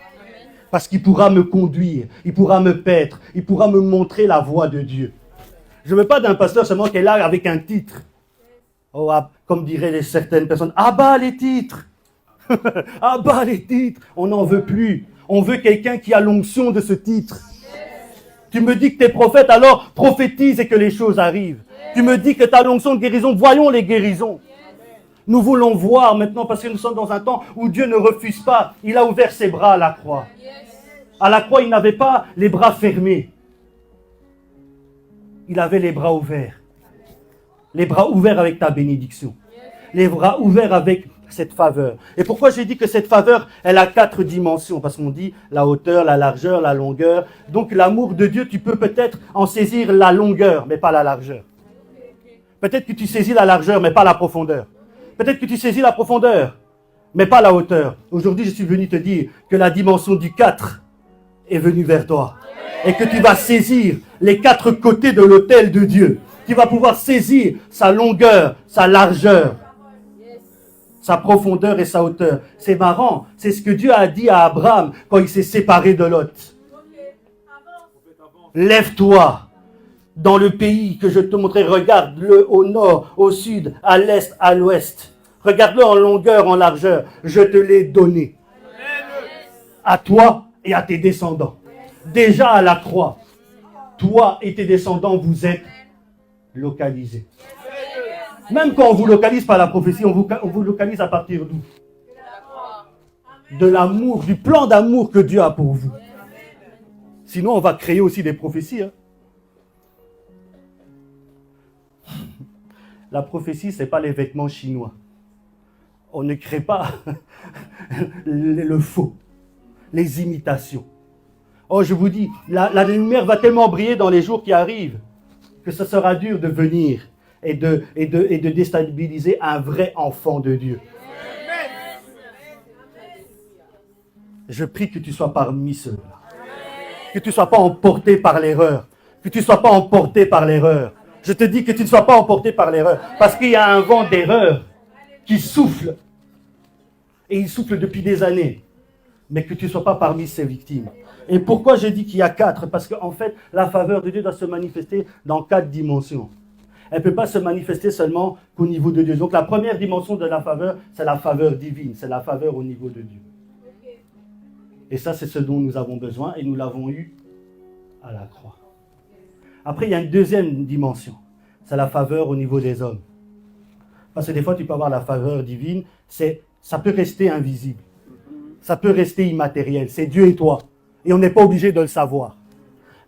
Parce qu'il pourra me conduire, il pourra me paître, il pourra me montrer la voie de Dieu. Je ne veux pas d'un pasteur seulement qui est là avec un titre. Oh, comme diraient certaines personnes, abat les titres. Abat les titres. On n'en veut plus. On veut quelqu'un qui a l'onction de ce titre. Tu me dis que tu es prophète, alors prophétise et que les choses arrivent. Tu me dis que tu as l'onction de guérison, voyons les guérisons. Nous voulons voir maintenant, parce que nous sommes dans un temps où Dieu ne refuse pas. Il a ouvert ses bras à la croix. À la croix, il n'avait pas les bras fermés. Il avait les bras ouverts. Les bras ouverts avec ta bénédiction. Les bras ouverts avec cette faveur. Et pourquoi j'ai dit que cette faveur, elle a 4 dimensions? Parce qu'on dit la hauteur, la largeur, la longueur. Donc l'amour de Dieu, tu peux peut-être en saisir la longueur, mais pas la largeur. Peut-être que tu saisis la largeur, mais pas la profondeur. Peut-être que tu saisis la profondeur, mais pas la hauteur. Aujourd'hui, je suis venu te dire que la dimension du 4 est venue vers toi. Et que tu vas saisir les 4 côtés de l'autel de Dieu. Tu vas pouvoir saisir sa longueur, sa largeur, sa profondeur et sa hauteur. C'est marrant, c'est ce que Dieu a dit à Abraham quand il s'est séparé de Lot. Lève-toi dans le pays que je te montrerai, regarde-le au nord, au sud, à l'est, à l'ouest. Regarde-le en longueur, en largeur. Je te l'ai donné. À toi et à tes descendants. Déjà à la croix, toi et tes descendants, vous êtes localisés. Même quand on vous localise par la prophétie, on vous localise à partir d'où? De l'amour, du plan d'amour que Dieu a pour vous. Sinon, on va créer aussi des prophéties. La prophétie, ce n'est pas les vêtements chinois. On ne crée pas le faux, les imitations. Oh, je vous dis, la lumière va tellement briller dans les jours qui arrivent que ce sera dur de venir et de déstabiliser un vrai enfant de Dieu. Je prie que tu sois parmi ceux-là. Que tu ne sois pas emporté par l'erreur. Que tu ne sois pas emporté par l'erreur. Je te dis que tu ne sois pas emporté par l'erreur. Parce qu'il y a un vent d'erreur qui souffle. Et il souffle depuis des années. Mais que tu ne sois pas parmi ces victimes. Et pourquoi je dis qu'il y a 4? Parce qu'en fait, la faveur de Dieu doit se manifester dans 4 dimensions. Elle ne peut pas se manifester seulement qu'au niveau de Dieu. Donc la première dimension de la faveur, c'est la faveur divine. C'est la faveur au niveau de Dieu. Et ça, c'est ce dont nous avons besoin. Et nous l'avons eu à la croix. Après, il y a une deuxième dimension. C'est la faveur au niveau des hommes. Parce que des fois, tu peux avoir la faveur divine. Ça peut rester invisible. Ça peut rester immatériel. C'est Dieu et toi. Et on n'est pas obligé de le savoir.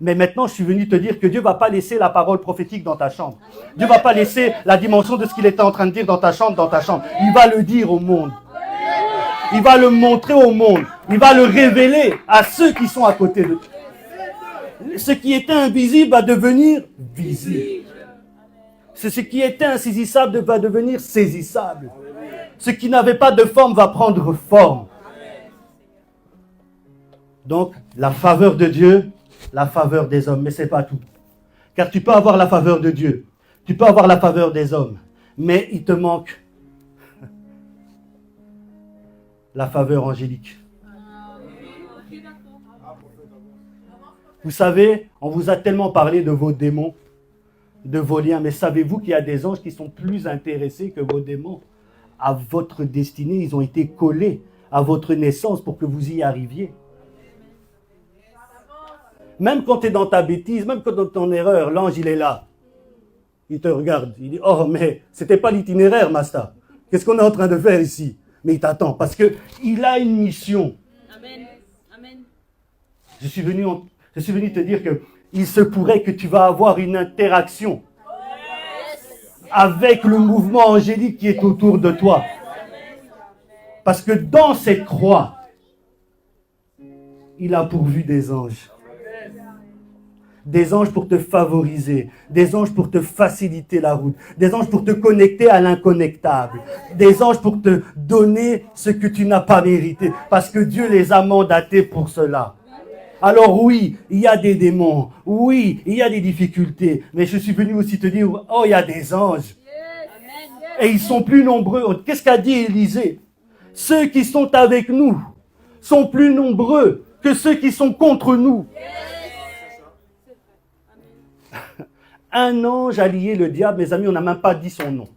Mais maintenant, je suis venu te dire que Dieu ne va pas laisser la parole prophétique dans ta chambre. Dieu ne va pas laisser la dimension de ce qu'il était en train de dire dans ta chambre. Il va le dire au monde. Il va le montrer au monde. Il va le révéler à ceux qui sont à côté de toi. Ce qui était invisible va devenir visible. Ce qui était insaisissable va devenir saisissable. Ce qui n'avait pas de forme va prendre forme. Donc, la faveur de Dieu, la faveur des hommes, mais ce n'est pas tout. Car tu peux avoir la faveur de Dieu, tu peux avoir la faveur des hommes, mais il te manque la faveur angélique. Vous savez, on vous a tellement parlé de vos démons, de vos liens, mais savez-vous qu'il y a des anges qui sont plus intéressés que vos démons à votre destinée? Ils ont été collés à votre naissance pour que vous y arriviez. Même quand tu es dans ta bêtise, même quand tu es dans ton erreur, l'ange il est là. Il te regarde, il dit « Oh mais c'était pas l'itinéraire, Master. Qu'est-ce qu'on est en train de faire ici ?» Mais il t'attend parce qu'il a une mission. Amen. Amen. Je suis venu te dire qu'il se pourrait que tu vas avoir une interaction avec le mouvement angélique qui est autour de toi. Parce que dans cette croix, il a pourvu des anges. Des anges pour te favoriser, des anges pour te faciliter la route, des anges pour te connecter à l'inconnectable, des anges pour te donner ce que tu n'as pas mérité, parce que Dieu les a mandatés pour cela. Alors oui, il y a des démons, oui, il y a des difficultés, mais je suis venu aussi te dire, oh, il y a des anges. Et ils sont plus nombreux. Qu'est-ce qu'a dit Élisée? Ceux qui sont avec nous sont plus nombreux que ceux qui sont contre nous. Un ange a lié le diable, mes amis, on n'a même pas dit son nom.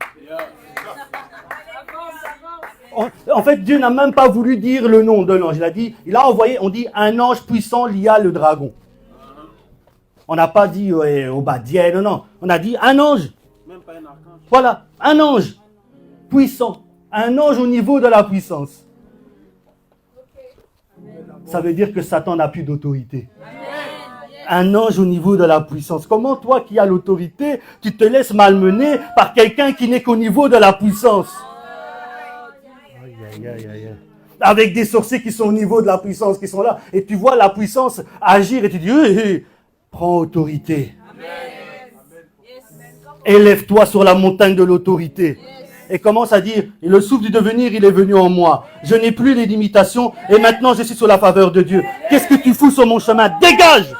En fait, Dieu n'a même pas voulu dire le nom de l'ange. Il a envoyé, on dit un ange puissant lia le dragon. On n'a pas dit Obadiah, non. On a dit un ange. Même pas un archange. Voilà, un ange puissant. Un ange au niveau de la puissance. Ça veut dire que Satan n'a plus d'autorité. Un ange au niveau de la puissance. Comment toi qui as l'autorité, tu te laisses malmener par quelqu'un qui n'est qu'au niveau de la puissance? Avec des sorciers qui sont au niveau de la puissance, qui sont là, et tu vois la puissance agir et tu dis, prends autorité. Élève-toi sur la montagne de l'autorité. Et commence à dire, et le souffle du devenir, il est venu en moi. Je n'ai plus les limitations et maintenant je suis sur la faveur de Dieu. Qu'est-ce que tu fous sur mon chemin? Dégage!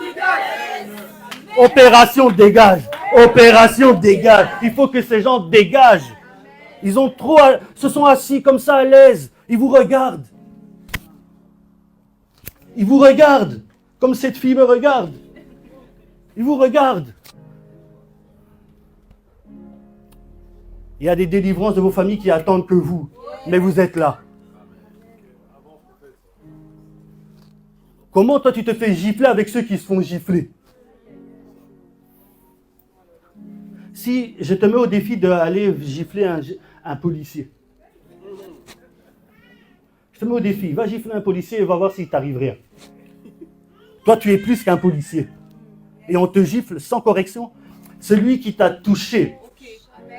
Opération dégage. Opération dégage. Il faut que ces gens dégagent. Ils ont se sont assis comme ça à l'aise. Ils vous regardent. Ils vous regardent. Comme cette fille me regarde. Ils vous regardent. Il y a des délivrances de vos familles qui attendent que vous. Mais vous êtes là. Comment toi tu te fais gifler avec ceux qui se font gifler? Si je te mets au défi d'aller gifler un policier. Je te mets au défi, va gifler un policier et va voir s'il t'arrive rien. Toi tu es plus qu'un policier. Et on te gifle sans correction. Celui qui t'a touché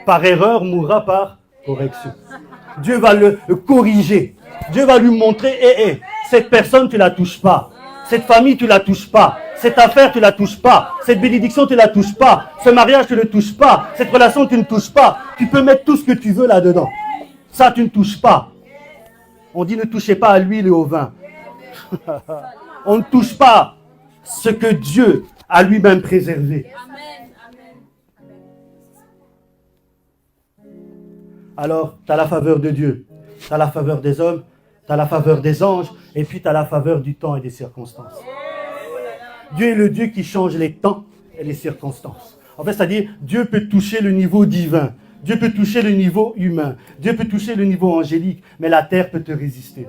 par erreur mourra par correction. Dieu va le corriger. Dieu va lui montrer, cette personne tu la touches pas. Cette famille, tu ne la touches pas. Cette affaire, tu ne la touches pas. Cette bénédiction, tu ne la touches pas. Ce mariage, tu ne le touches pas. Cette relation, tu ne touches pas. Tu peux mettre tout ce que tu veux là-dedans. Ça, tu ne touches pas. On dit ne touchez pas à l'huile et au vin. On ne touche pas ce que Dieu a lui-même préservé. Alors, tu as la faveur de Dieu. Tu as la faveur des hommes. Tu as la faveur des anges. Et puis, tu as la faveur du temps et des circonstances. Dieu est le Dieu qui change les temps et les circonstances. En fait, c'est-à-dire, Dieu peut toucher le niveau divin. Dieu peut toucher le niveau humain. Dieu peut toucher le niveau angélique. Mais la terre peut te résister.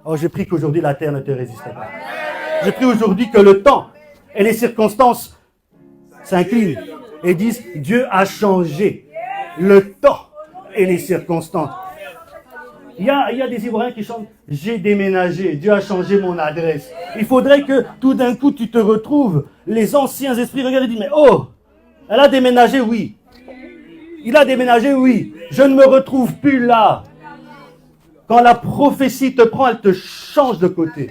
Oh, j'ai pris qu'aujourd'hui, la terre ne te résiste pas. J'ai pris aujourd'hui que le temps et les circonstances s'inclinent et disent, Dieu a changé le temps et les circonstances. Il y a des Ivoiriens qui chantent « J'ai déménagé, Dieu a changé mon adresse ». Il faudrait que tout d'un coup tu te retrouves, les anciens esprits regardent et disent « Mais oh, elle a déménagé, oui. Il a déménagé, oui. Je ne me retrouve plus là. » Quand la prophétie te prend, elle te change de côté.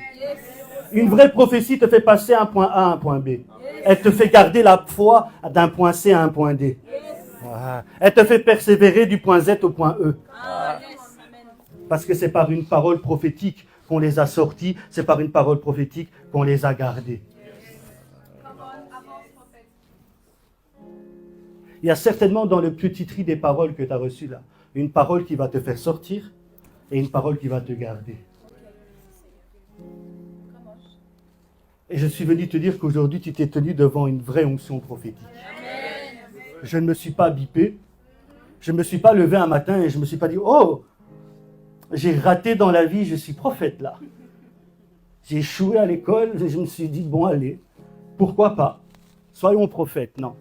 Une vraie prophétie te fait passer un point A à un point B. Elle te fait garder la foi d'un point C à un point D. Elle te fait persévérer du point Z au point E. Parce que c'est par une parole prophétique qu'on les a sortis, c'est par une parole prophétique qu'on les a gardés. Il y a certainement dans le petit tri des paroles que tu as reçues là, une parole qui va te faire sortir et une parole qui va te garder. Et je suis venu te dire qu'aujourd'hui tu t'es tenu devant une vraie onction prophétique. Je ne me suis pas bipé, je ne me suis pas levé un matin et je ne me suis pas dit « Oh, j'ai raté dans la vie, je suis prophète là. » J'ai échoué à l'école et je me suis dit « Bon, allez, pourquoi pas? Soyons prophètes. » Non.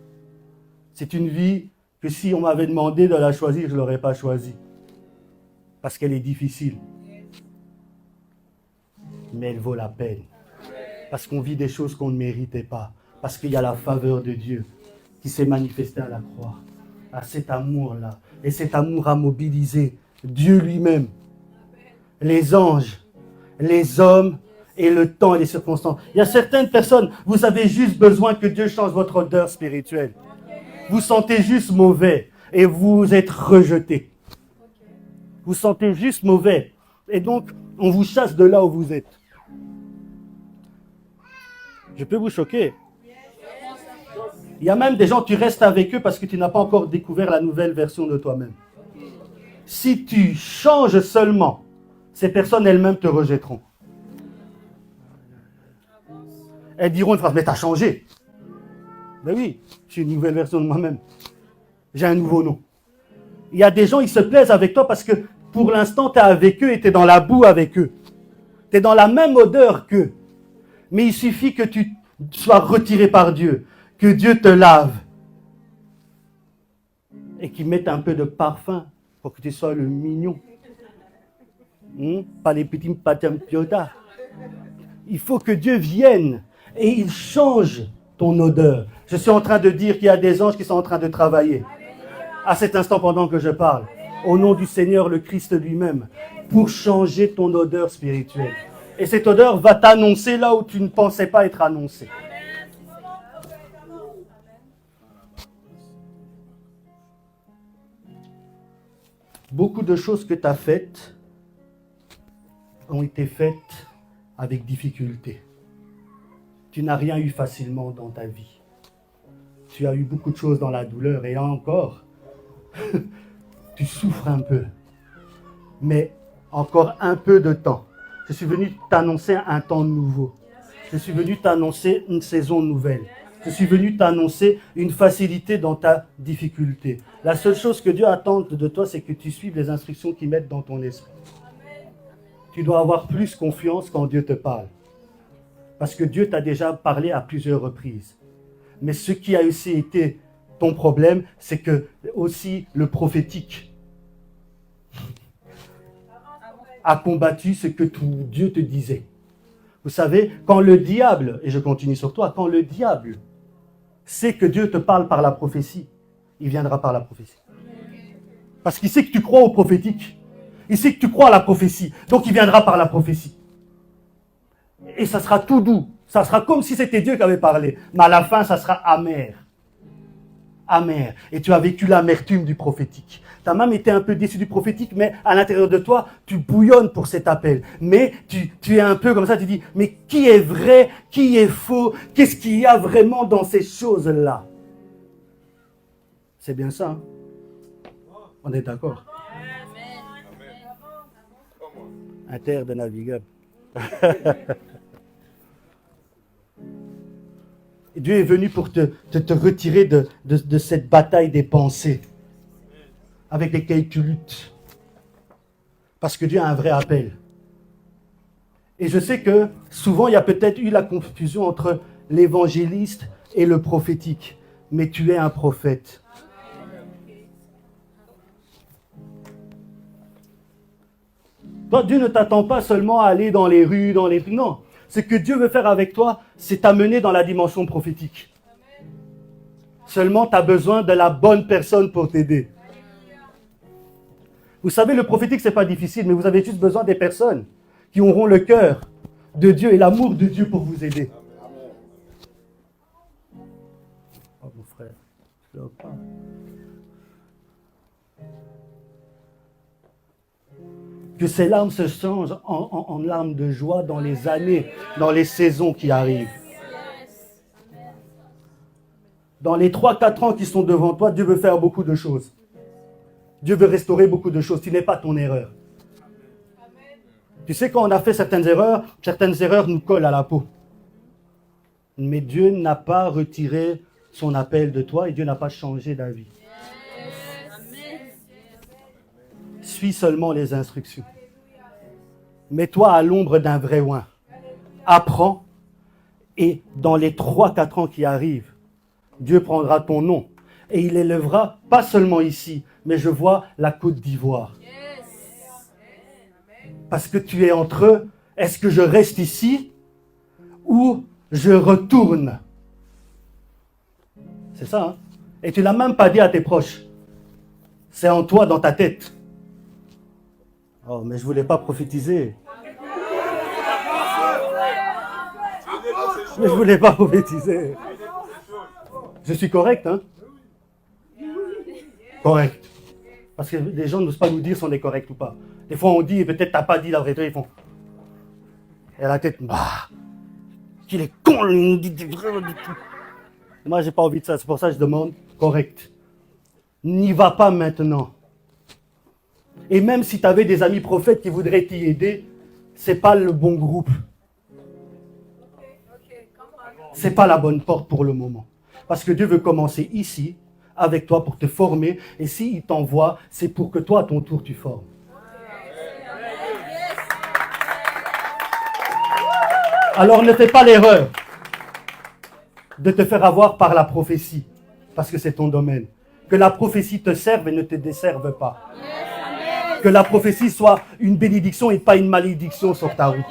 C'est une vie que si on m'avait demandé de la choisir, je ne l'aurais pas choisie. Parce qu'elle est difficile. Mais elle vaut la peine. Parce qu'on vit des choses qu'on ne méritait pas. Parce qu'il y a la faveur de Dieu qui s'est manifestée à la croix. À cet amour-là. Et cet amour a mobilisé Dieu lui-même, les anges, les hommes et le temps et les circonstances. Il y a certaines personnes, vous avez juste besoin que Dieu change votre odeur spirituelle. Vous sentez juste mauvais et vous êtes rejeté. Vous sentez juste mauvais. Et donc, on vous chasse de là où vous êtes. Je peux vous choquer. Il y a même des gens, tu restes avec eux parce que tu n'as pas encore découvert la nouvelle version de toi-même. Si tu changes seulement, ces personnes elles-mêmes te rejetteront. Elles diront une phrase, mais tu as changé. Ben oui, je suis une nouvelle version de moi-même. J'ai un nouveau nom. Il y a des gens, ils se plaisent avec toi parce que pour l'instant, tu es avec eux et tu es dans la boue avec eux. Tu es dans la même odeur qu'eux. Mais il suffit que tu sois retiré par Dieu, que Dieu te lave et qu'il mette un peu de parfum pour que tu sois le mignon. Pas les petits patiampiota. Il faut que Dieu vienne et il change ton odeur. Je suis en train de dire qu'il y a des anges qui sont en train de travailler à cet instant pendant que je parle, au nom du Seigneur le Christ lui-même, pour changer ton odeur spirituelle. Et cette odeur va t'annoncer là où tu ne pensais pas être annoncé. Beaucoup de choses que tu as faites ont été faites avec difficulté. Tu n'as rien eu facilement dans ta vie. tu as eu beaucoup de choses dans la douleur et là encore, tu souffres un peu. Mais encore un peu de temps. Je suis venu t'annoncer un temps nouveau. Je suis venu t'annoncer une saison nouvelle. Je suis venu t'annoncer une facilité dans ta difficulté. La seule chose que Dieu attend de toi, c'est que tu suives les instructions qu'il met dans ton esprit. Tu dois avoir plus confiance quand Dieu te parle. Parce que Dieu t'a déjà parlé à plusieurs reprises. Mais ce qui a aussi été ton problème, c'est que aussi le prophétique a combattu ce que Dieu te disait. Vous savez, quand le diable, et je continue sur toi, quand le diable sait que Dieu te parle par la prophétie, il viendra par la prophétie. Parce qu'il sait que tu crois au prophétique. Il sait que tu crois à la prophétie. Donc il viendra par la prophétie. Et ça sera tout doux. Ça sera comme si c'était Dieu qui avait parlé. Mais à la fin, ça sera amer. Amer. Et tu as vécu l'amertume du prophétique. Tu as même été un peu déçu du prophétique, mais à l'intérieur de toi, tu bouillonnes pour cet appel. Mais tu es un peu comme ça, tu dis, mais qui est vrai, qui est faux, qu'est-ce qu'il y a vraiment dans ces choses-là? C'est bien ça, hein? On est d'accord? Un terre de navigable. Dieu est venu pour te retirer de cette bataille des pensées avec lesquelles tu luttes. Parce que Dieu a un vrai appel. Et je sais que souvent, il y a peut-être eu la confusion entre l'évangéliste et le prophétique. Mais tu es un prophète. Toi, Dieu ne t'attend pas seulement à aller dans les rues, dans les... Non. Ce que Dieu veut faire avec toi, c'est t'amener dans la dimension prophétique. Seulement, tu as besoin de la bonne personne pour t'aider. Vous savez, le prophétique, ce n'est pas difficile, mais vous avez juste besoin des personnes qui auront le cœur de Dieu et l'amour de Dieu pour vous aider. Oh, mon frère, je ne veux pas. Que ces larmes se changent en larmes de joie dans les années, dans les saisons qui arrivent. Dans les 3-4 ans qui sont devant toi, Dieu veut faire beaucoup de choses. Dieu veut restaurer beaucoup de choses. Tu n'es pas ton erreur. Tu sais, quand on a fait certaines erreurs nous collent à la peau. Mais Dieu n'a pas retiré son appel de toi et Dieu n'a pas changé d'avis. Suis seulement les instructions. Mets-toi à l'ombre d'un vrai oin. Apprends. Et dans les 3-4 ans qui arrivent, Dieu prendra ton nom. Et il élèvera, pas seulement ici, mais je vois la Côte d'Ivoire. Parce que tu es entre eux. Est-ce que je reste ici ou je retourne? C'est ça, hein? Et tu ne l'as même pas dit à tes proches. C'est en toi, dans ta tête. Oh, mais je ne voulais pas prophétiser. Mais je ne voulais pas prophétiser. Je suis correct, hein? Correct. Parce que les gens n'osent pas nous dire si on est correct ou pas. Des fois, on dit, et peut-être tu n'as pas dit la vérité, ils font. Et à la tête, bah, qu'il est con, il nous dit des vrais. Moi, j'ai pas envie de ça, c'est pour ça que je demande correct. N'y va pas maintenant. Et même si tu avais des amis prophètes qui voudraient t'y aider, c'est pas le bon groupe. C'est pas la bonne porte pour le moment. Parce que Dieu veut commencer ici, avec toi, pour te former. Et s'il t'envoie, c'est pour que toi, à ton tour, tu formes. Alors ne fais pas l'erreur de te faire avoir par la prophétie, parce que c'est ton domaine. Que la prophétie te serve et ne te desserve pas. Que la prophétie soit une bénédiction et pas une malédiction sur ta route.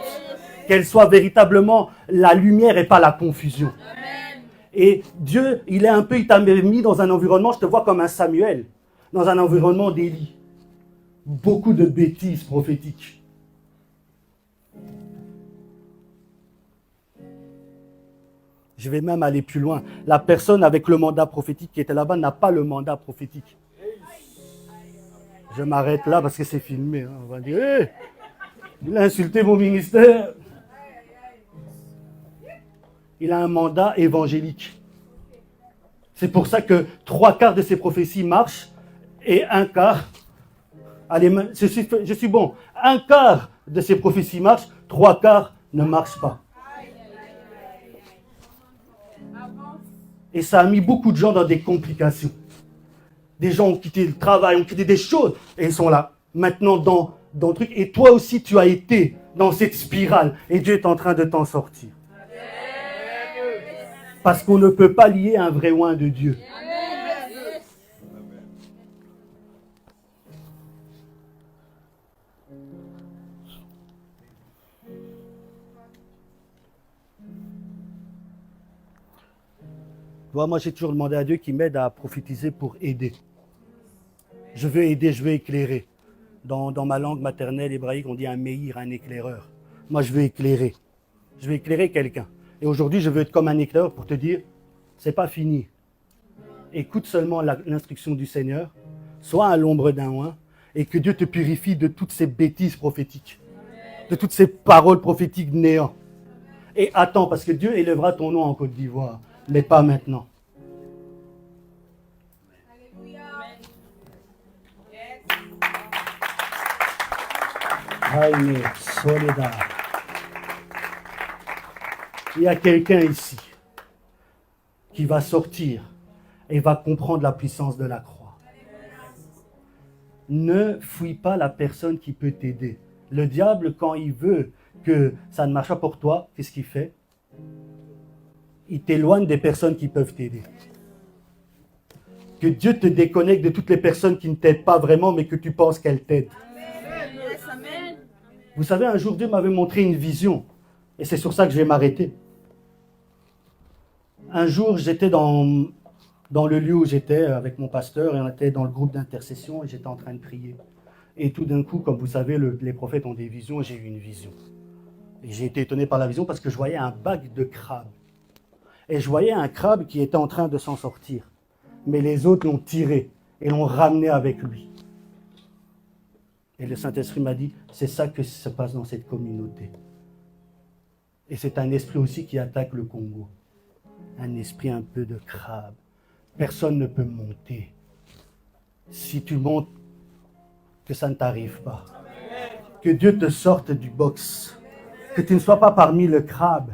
Qu'elle soit véritablement la lumière et pas la confusion. Et Dieu, il t'a mis dans un environnement, je te vois comme un Samuel, dans un environnement d'Élie. Beaucoup de bêtises prophétiques. Je vais même aller plus loin. La personne avec le mandat prophétique qui était là-bas n'a pas le mandat prophétique. Je m'arrête là parce que c'est filmé. Hein. On va dire, hey, il a insulté mon ministère. Il a un mandat évangélique. C'est pour ça que 3/4 de ces prophéties marchent et un quart, allez, je suis bon, un quart de ces prophéties marchent, 3/4 ne marchent pas. Et ça a mis beaucoup de gens dans des complications. Des gens ont quitté le travail, ont quitté des choses et ils sont là, maintenant dans le truc. Et toi aussi, tu as été dans cette spirale et Dieu est en train de t'en sortir. Parce qu'on ne peut pas lier un vrai oint de Dieu. Moi, j'ai toujours demandé à Dieu qu'il m'aide à prophétiser pour aider. Je veux aider, je veux éclairer. Dans ma langue maternelle hébraïque, on dit un meïr, un éclaireur. Moi, je veux éclairer. Je veux éclairer quelqu'un. Et aujourd'hui, je veux être comme un éclaireur pour te dire, c'est pas fini. Écoute seulement l'instruction du Seigneur, sois à l'ombre d'un oint, et que Dieu te purifie de toutes ces bêtises prophétiques, de toutes ces paroles prophétiques néant. Et attends, parce que Dieu élèvera ton nom en Côte d'Ivoire, mais pas maintenant. Aïe, Soledad. Il y a quelqu'un ici qui va sortir et va comprendre la puissance de la croix. Ne fuis pas la personne qui peut t'aider. Le diable, quand il veut que ça ne marche pas pour toi, qu'est-ce qu'il fait? Il t'éloigne des personnes qui peuvent t'aider. Que Dieu te déconnecte de toutes les personnes qui ne t'aident pas vraiment, mais que tu penses qu'elles t'aident. Vous savez, un jour, Dieu m'avait montré une vision. Et c'est sur ça que je vais m'arrêter. Un jour, j'étais dans le lieu où j'étais avec mon pasteur, et on était dans le groupe d'intercession, et j'étais en train de prier. Et tout d'un coup, comme vous savez, les prophètes ont des visions, et j'ai eu une vision. Et j'ai été étonné par la vision parce que je voyais un bac de crabes. Et je voyais un crabe qui était en train de s'en sortir. Mais les autres l'ont tiré et l'ont ramené avec lui. Et le Saint-Esprit m'a dit, c'est ça que se passe dans cette communauté. Et c'est un esprit aussi qui attaque le Congo. Un esprit un peu de crabe. Personne ne peut monter. Si tu montes, que ça ne t'arrive pas. Que Dieu te sorte du box. Que tu ne sois pas parmi le crabe.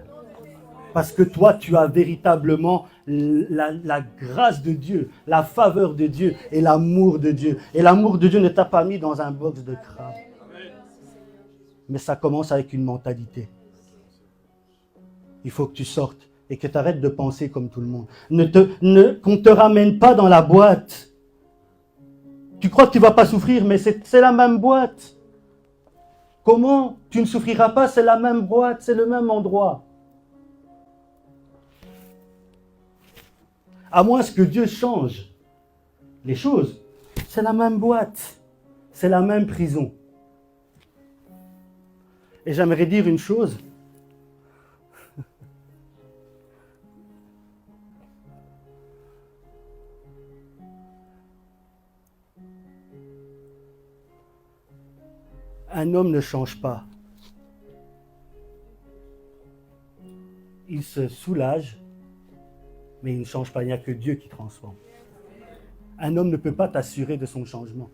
Parce que toi, tu as véritablement la grâce de Dieu, la faveur de Dieu et l'amour de Dieu. Et l'amour de Dieu ne t'a pas mis dans un box de crabe. Mais ça commence avec une mentalité. Il faut que tu sortes et que tu arrêtes de penser comme tout le monde. Qu'on ne te ramène pas dans la boîte. Tu crois que tu ne vas pas souffrir, mais c'est la même boîte. Comment? Tu ne souffriras pas, c'est la même boîte, c'est le même endroit. À moins que Dieu change les choses, c'est la même boîte, c'est la même prison. Et j'aimerais dire une chose. Un homme ne change pas. Il se soulage, mais il ne change pas. Il n'y a que Dieu qui transforme. Un homme ne peut pas t'assurer de son changement.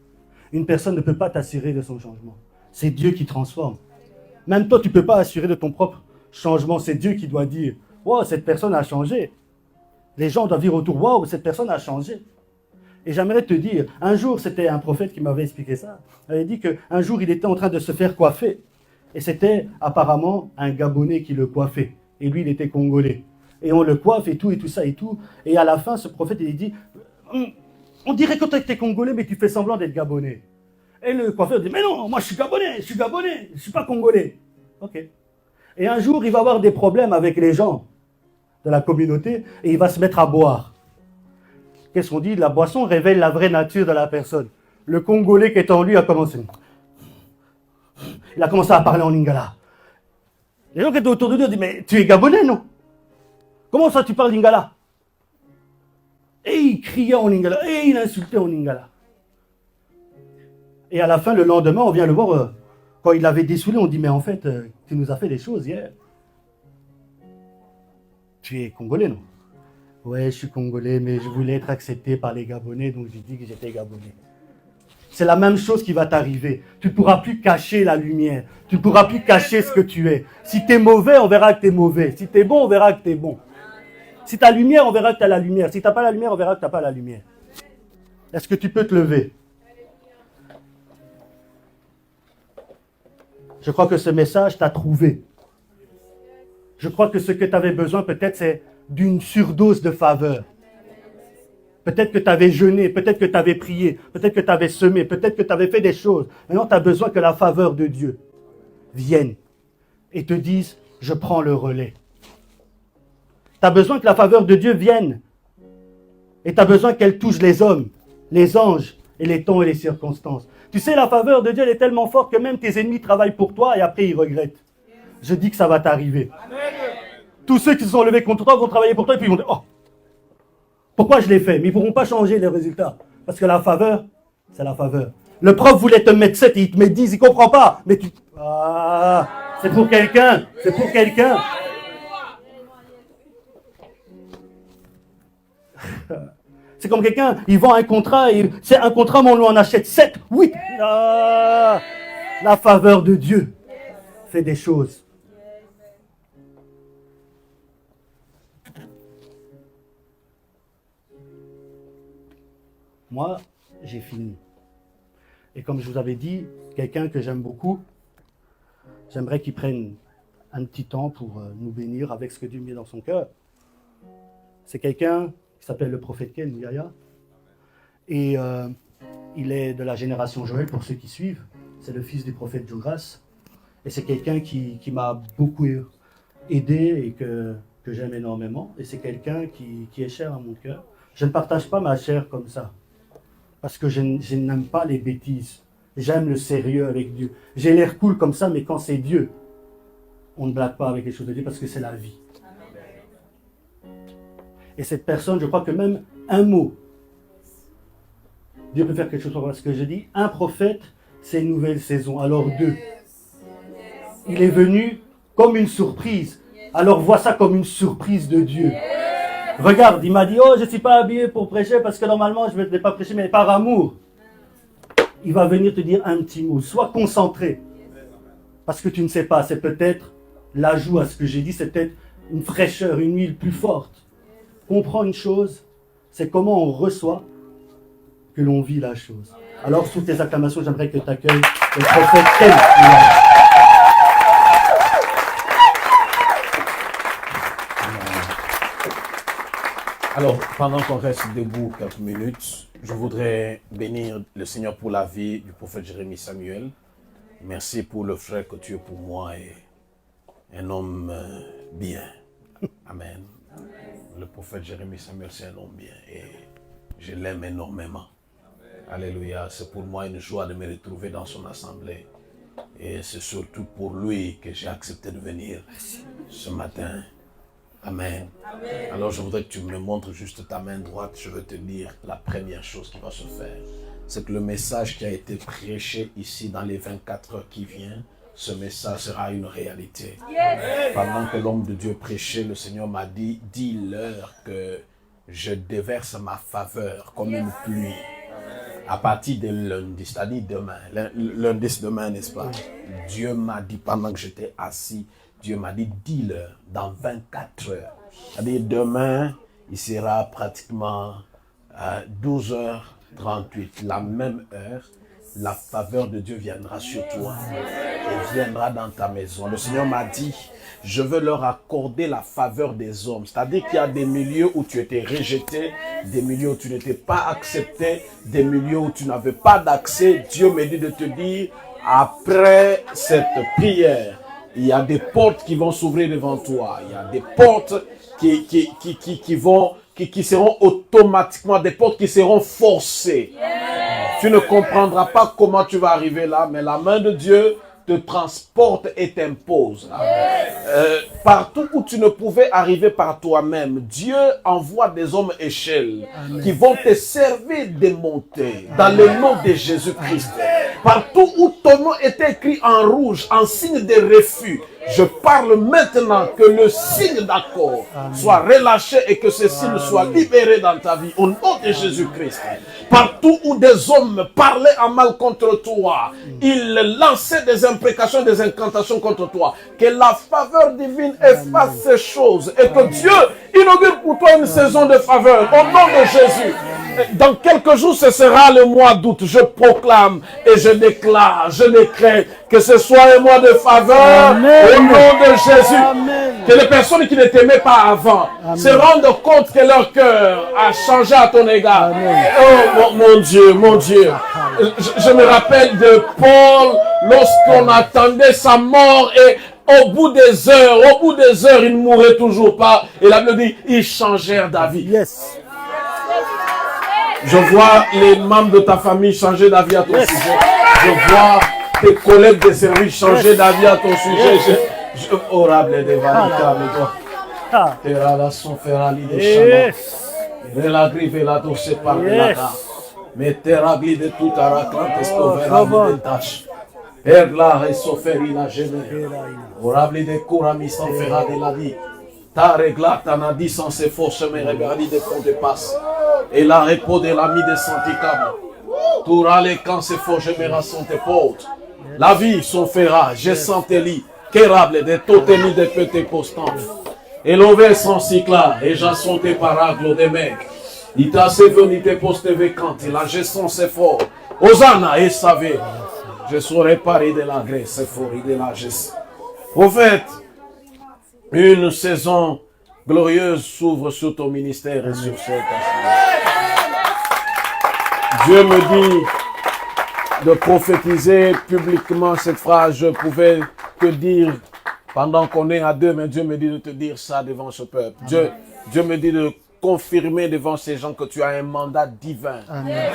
Une personne ne peut pas t'assurer de son changement. C'est Dieu qui transforme. Même toi, tu ne peux pas assurer de ton propre changement. C'est Dieu qui doit dire « Wow, cette personne a changé ». Les gens doivent dire autour « Wow, cette personne a changé ». Et j'aimerais te dire, un jour, c'était un prophète qui m'avait expliqué ça. Il avait dit qu'un jour, il était en train de se faire coiffer. Et c'était apparemment un Gabonais qui le coiffait. Et lui, il était congolais. Et on le coiffe et tout ça et tout. Et à la fin, ce prophète, il dit, on dirait que toi, tu es congolais, mais tu fais semblant d'être Gabonais. Et le coiffeur dit, mais non, moi, je suis Gabonais, je ne suis pas congolais. Ok. Et un jour, il va avoir des problèmes avec les gens de la communauté et il va se mettre à boire. Qu'est-ce qu'on dit? La boisson révèle la vraie nature de la personne. Le Congolais qui est en lui a commencé. Il a commencé à parler en lingala. Les gens qui étaient autour de lui ont dit, mais tu es Gabonais, non? Comment ça tu parles lingala? Et il criait en lingala, et il insultait en lingala. Et à la fin, le lendemain, on vient le voir, quand il avait dessoulé, on dit, mais en fait, tu nous as fait des choses hier. Tu es Congolais, non? Ouais, je suis congolais, mais je voulais être accepté par les Gabonais, donc j'ai dit que j'étais Gabonais. C'est la même chose qui va t'arriver. Tu ne pourras plus cacher la lumière. Tu ne pourras plus cacher ce que tu es. Si tu es mauvais, on verra que tu es mauvais. Si tu es bon, on verra que tu es bon. Si tu as la lumière, on verra que tu as la lumière. Si tu n'as pas la lumière, on verra que tu n'as pas la lumière. Est-ce que tu peux te lever? Je crois que ce message t'a trouvé. Je crois que ce que tu avais besoin, peut-être, c'est d'une surdose de faveur. Peut-être que tu avais jeûné, peut-être que tu avais prié, peut-être que tu avais semé, peut-être que tu avais fait des choses. Maintenant, tu as besoin que la faveur de Dieu vienne et te dise, je prends le relais. Tu as besoin que la faveur de Dieu vienne. Et tu as besoin qu'elle touche les hommes, les anges, et les temps et les circonstances. Tu sais, la faveur de Dieu, elle est tellement forte que même tes ennemis travaillent pour toi et après ils regrettent. Je dis que ça va t'arriver. Tous ceux qui se sont levés contre toi vont travailler pour toi et puis ils vont dire, oh, pourquoi je l'ai fait? Mais ils ne pourront pas changer les résultats. Parce que la faveur, c'est la faveur. Le prof voulait te mettre 7 et il te met 10, il ne comprend pas. Mais tu... Ah, c'est pour quelqu'un. C'est pour quelqu'un. C'est comme quelqu'un, il vend un contrat, et c'est un contrat, mais on lui en achète 7, 8. Ah, la faveur de Dieu fait des choses. Moi, j'ai fini. Et comme je vous avais dit, quelqu'un que j'aime beaucoup, j'aimerais qu'il prenne un petit temps pour nous bénir avec ce que Dieu met dans son cœur. C'est quelqu'un qui s'appelle le prophète Ken Yaya. Et il est de la génération Joël, pour ceux qui suivent. C'est le fils du prophète Jonas. Et c'est quelqu'un qui m'a beaucoup aidé et que j'aime énormément. Et c'est quelqu'un qui est cher à mon cœur. Je ne partage pas ma chair comme ça. Parce que je n'aime pas les bêtises. J'aime le sérieux avec Dieu. J'ai l'air cool comme ça, mais quand c'est Dieu, on ne blague pas avec les choses de Dieu parce que c'est la vie. Et cette personne, je crois que même un mot, Dieu peut faire quelque chose pour moi. Ce que je dis, un prophète, c'est une nouvelle saison. Alors 2. Il est venu comme une surprise. Alors vois ça comme une surprise de Dieu. Regarde, il m'a dit, oh, je ne suis pas habillé pour prêcher parce que normalement, je ne vais pas prêcher, mais par amour. Il va venir te dire un petit mot. Sois concentré. Parce que tu ne sais pas, c'est peut-être l'ajout à ce que j'ai dit, c'est peut-être une fraîcheur, une huile plus forte. Comprends une chose, c'est comment on reçoit que l'on vit la chose. Alors, sous tes acclamations, j'aimerais que tu accueilles le prophète Ken. Alors, pendant qu'on reste debout quelques minutes, je voudrais bénir le Seigneur pour la vie du prophète Jérémie Samuel. Merci pour le frère que tu es pour moi et un homme bien. Amen. Le prophète Jérémie Samuel, c'est un homme bien et je l'aime énormément. Alléluia. C'est pour moi une joie de me retrouver dans son assemblée. Et c'est surtout pour lui que j'ai accepté de venir ce matin. Amen. Amen. Alors je voudrais que tu me montres juste ta main droite. Je veux te dire la première chose qui va se faire. C'est que le message qui a été prêché ici dans les 24 heures qui viennent, ce message sera une réalité. Yes. Pendant que l'homme de Dieu prêchait, le Seigneur m'a dit, dis-leur que je déverse ma faveur comme une pluie. À partir de lundi, c'est-à-dire demain, lundi c'est demain, n'est-ce pas? Dieu m'a dit pendant que j'étais assis, Dieu m'a dit, dis-leur dans 24 heures. C'est-à-dire demain, il sera pratiquement 12h38, la même heure. La faveur de Dieu viendra sur toi et viendra dans ta maison. Le Seigneur m'a dit, je veux leur accorder la faveur des hommes. C'est-à-dire qu'il y a des milieux où tu étais rejeté, des milieux où tu n'étais pas accepté, des milieux où tu n'avais pas d'accès. Dieu me dit de te dire, après cette prière, il y a des portes qui vont s'ouvrir devant toi. Il y a des portes qui seront automatiquement, des portes qui seront forcées. Tu ne comprendras pas comment tu vas arriver là, mais la main de Dieu te transporte et t'impose. Partout où tu ne pouvais arriver par toi-même, Dieu envoie des hommes échelles qui vont te servir de montée dans le nom de Jésus-Christ. Partout où ton nom était écrit en rouge, en signe de refus, Je parle maintenant que le signe d'accord soit relâché et que ce signe soit libéré dans ta vie au nom de Jésus-Christ. Partout où des hommes parlaient en mal contre toi, ils lançaient des imprécations, des incantations contre toi. Que la faveur divine efface ces choses et que Dieu inaugure pour toi une saison de faveur au nom de Jésus. Dans quelques jours, ce sera le mois d'août. Je proclame et je déclare, je décrète que ce soit un mois de faveur au nom de Jésus. Amen. Que les personnes qui ne t'aimaient pas avant se rendent compte que leur cœur a changé à ton égard. Oh mon Dieu, mon Dieu. Je me rappelle de Paul lorsqu'on attendait sa mort et au bout des heures, il ne mourait toujours pas. Et la Bible dit, ils changèrent d'avis. Yes. Je vois les membres de ta famille changer d'avis à ton sujet. Je vois tes collègues de service changer d'avis à ton sujet. Orable de Valika, mais toi. Et la son ferali de Chama. Et la grive et la douce par la dame. Mais teragli de tout à raclante, estovera de tâche. Perla et soferi la gêne. Orable de Kourami sans ferra de la vie. Ta régla, ta n'a dit sans ses forces, mais regarde des fonds de passe. Et la repos de l'ami de Santicable. Toura les camps se faux, je me rassons tes potes. La vie, son ferra, je sens tes lits. Kérable, des totemi de petits postants. Et l'ové son cycla, et j'en sont tes paraglos des mecs. Il t'a sévenu tes postes vécantes, la gestion c'est fort. Hosanna et savé. Je saurais parler de la graisse, c'est fort, et de la gestion. Prophète, une saison glorieuse s'ouvre sur ton ministère et sur cette assemblée. Dieu me dit de prophétiser publiquement cette phrase. Je pouvais te dire pendant qu'on est à deux, mais Dieu me dit de te dire ça devant ce peuple. Dieu me dit de confirmer devant ces gens que tu as un mandat divin. Amen.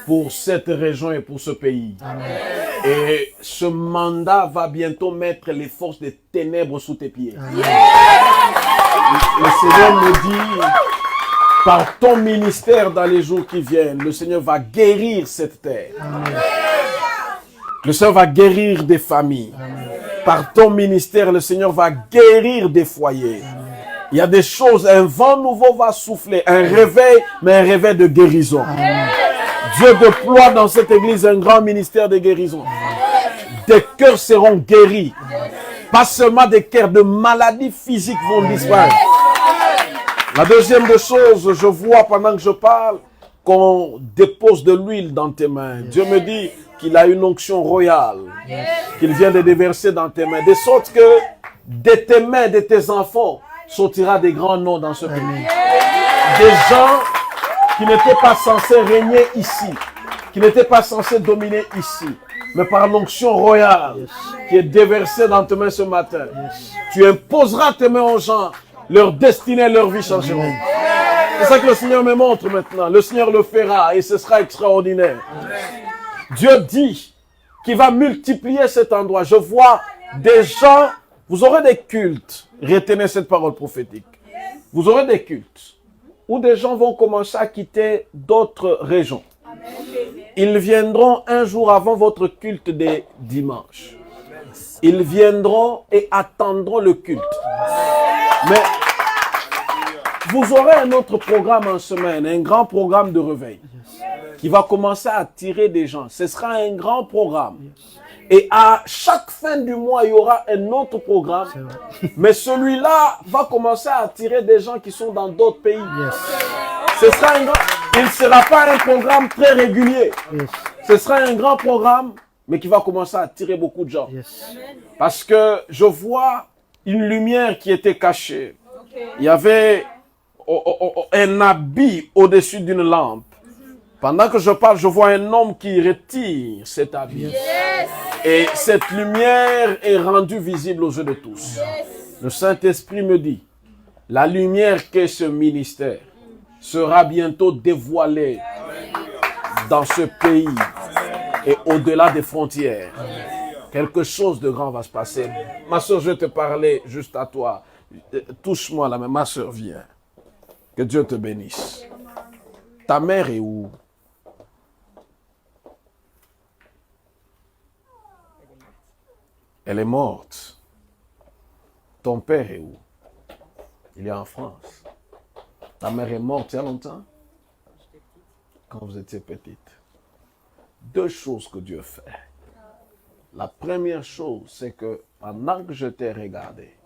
Pour cette région et pour ce pays. Amen. Et ce mandat va bientôt mettre les forces des ténèbres sous tes pieds. Amen. Le Seigneur me dit, par ton ministère dans les jours qui viennent, le Seigneur va guérir cette terre. Amen. Le Seigneur va guérir des familles. Amen. Par ton ministère, le Seigneur va guérir des foyers. Amen. Il y a des choses, un vent nouveau va souffler, un réveil, mais un réveil de guérison. Amen. Dieu déploie dans cette église un grand ministère de guérison. Des cœurs seront guéris. Pas seulement des cœurs, de maladies physiques vont disparaître. La deuxième des choses, je vois pendant que je parle, qu'on dépose de l'huile dans tes mains. Dieu me dit qu'il a une onction royale, qu'il vient de déverser dans tes mains. De sorte que de tes mains, de tes enfants, sortira des grands noms dans ce pays. Des gens qui n'étaient pas censés régner ici, qui n'étaient pas censés dominer ici, mais par l'onction royale qui est déversée dans tes mains ce matin, tu imposeras tes mains aux gens, leur destinée, leur vie changeront. C'est ça que le Seigneur me montre maintenant. Le Seigneur le fera et ce sera extraordinaire. Dieu dit qu'il va multiplier cet endroit. Je vois des gens, vous aurez des cultes, retenez cette parole prophétique. Vous aurez des cultes où des gens vont commencer à quitter d'autres régions. Ils viendront un jour avant votre culte des dimanches. Ils viendront et attendront le culte. Mais vous aurez un autre programme en semaine, un grand programme de réveil qui va commencer à attirer des gens. Ce sera un grand programme. Et à chaque fin du mois, il y aura un autre programme. Mais celui-là va commencer à attirer des gens qui sont dans d'autres pays. Ce sera il ne sera pas un programme très régulier. Ce sera un grand programme, mais qui va commencer à attirer beaucoup de gens. Parce que je vois une lumière qui était cachée. Il y avait un habit au-dessus d'une lampe. Pendant que je parle, je vois un homme qui retire cet habit. Et cette lumière est rendue visible aux yeux de tous. Le Saint-Esprit me dit, la lumière qu'est ce ministère sera bientôt dévoilée dans ce pays et au-delà des frontières. Quelque chose de grand va se passer. Ma soeur, je vais te parler juste à toi. Touche-moi là, mais ma soeur, viens. Que Dieu te bénisse. Ta mère est où? Elle est morte. Ton père est où? Il est en France. Ta mère est morte il y a longtemps? Quand vous étiez petite. Deux choses que Dieu fait. La première chose, c'est que pendant que je t'ai regardé,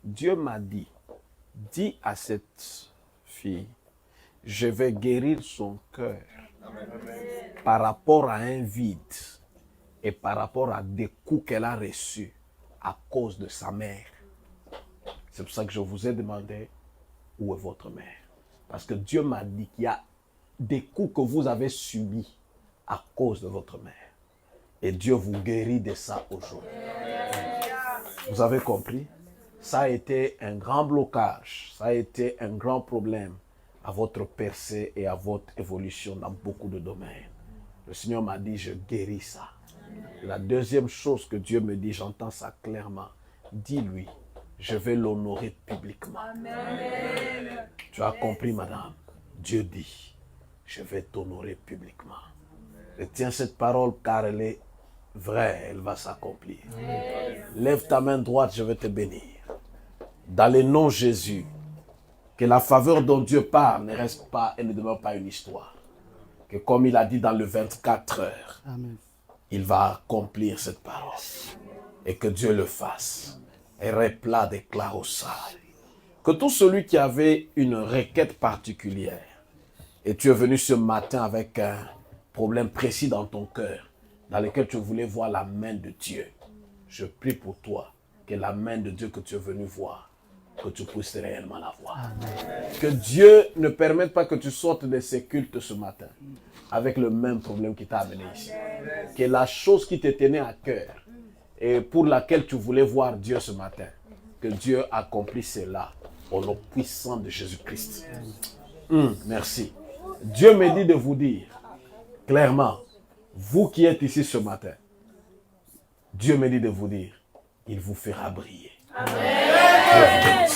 Dieu m'a dit, dis à cette fille, je vais guérir son cœur par rapport à un vide et par rapport à des coups qu'elle a reçus à cause de sa mère. C'est pour ça que je vous ai demandé où est votre mère. Parce que Dieu m'a dit qu'il y a des coups que vous avez subis à cause de votre mère. Et Dieu vous guérit de ça aujourd'hui. Vous avez compris? Ça a été un grand blocage, ça a été un grand problème à votre percée et à votre évolution dans beaucoup de domaines. Le Seigneur m'a dit, je guéris ça. La deuxième chose que Dieu me dit, j'entends ça clairement. Dis-lui, je vais l'honorer publiquement. Amen. Tu as compris, madame? Dieu dit, je vais t'honorer publiquement. Retiens cette parole car elle est vraie, elle va s'accomplir. Lève ta main droite, je vais te bénir. Dans le nom de Jésus, que la faveur dont Dieu parle ne reste pas et ne demeure pas une histoire. Que comme il a dit dans le 24 heures, amen, il va accomplir cette parole. Et que Dieu le fasse. Et replat déclare au salut. Que tout celui qui avait une requête particulière, et tu es venu ce matin avec un problème précis dans ton cœur, dans lequel tu voulais voir la main de Dieu, je prie pour toi que la main de Dieu que tu es venu voir, que tu puisses réellement la voir. Amen. Que Dieu ne permette pas que tu sortes de ces cultes ce matin avec le même problème qui t'a amené ici. Amen. Que la chose qui te tenait à cœur et pour laquelle tu voulais voir Dieu ce matin, que Dieu accomplisse cela au nom puissant de Jésus-Christ. Merci. Dieu me dit de vous dire clairement, vous qui êtes ici ce matin, Dieu me dit de vous dire, il vous fera briller. Amen.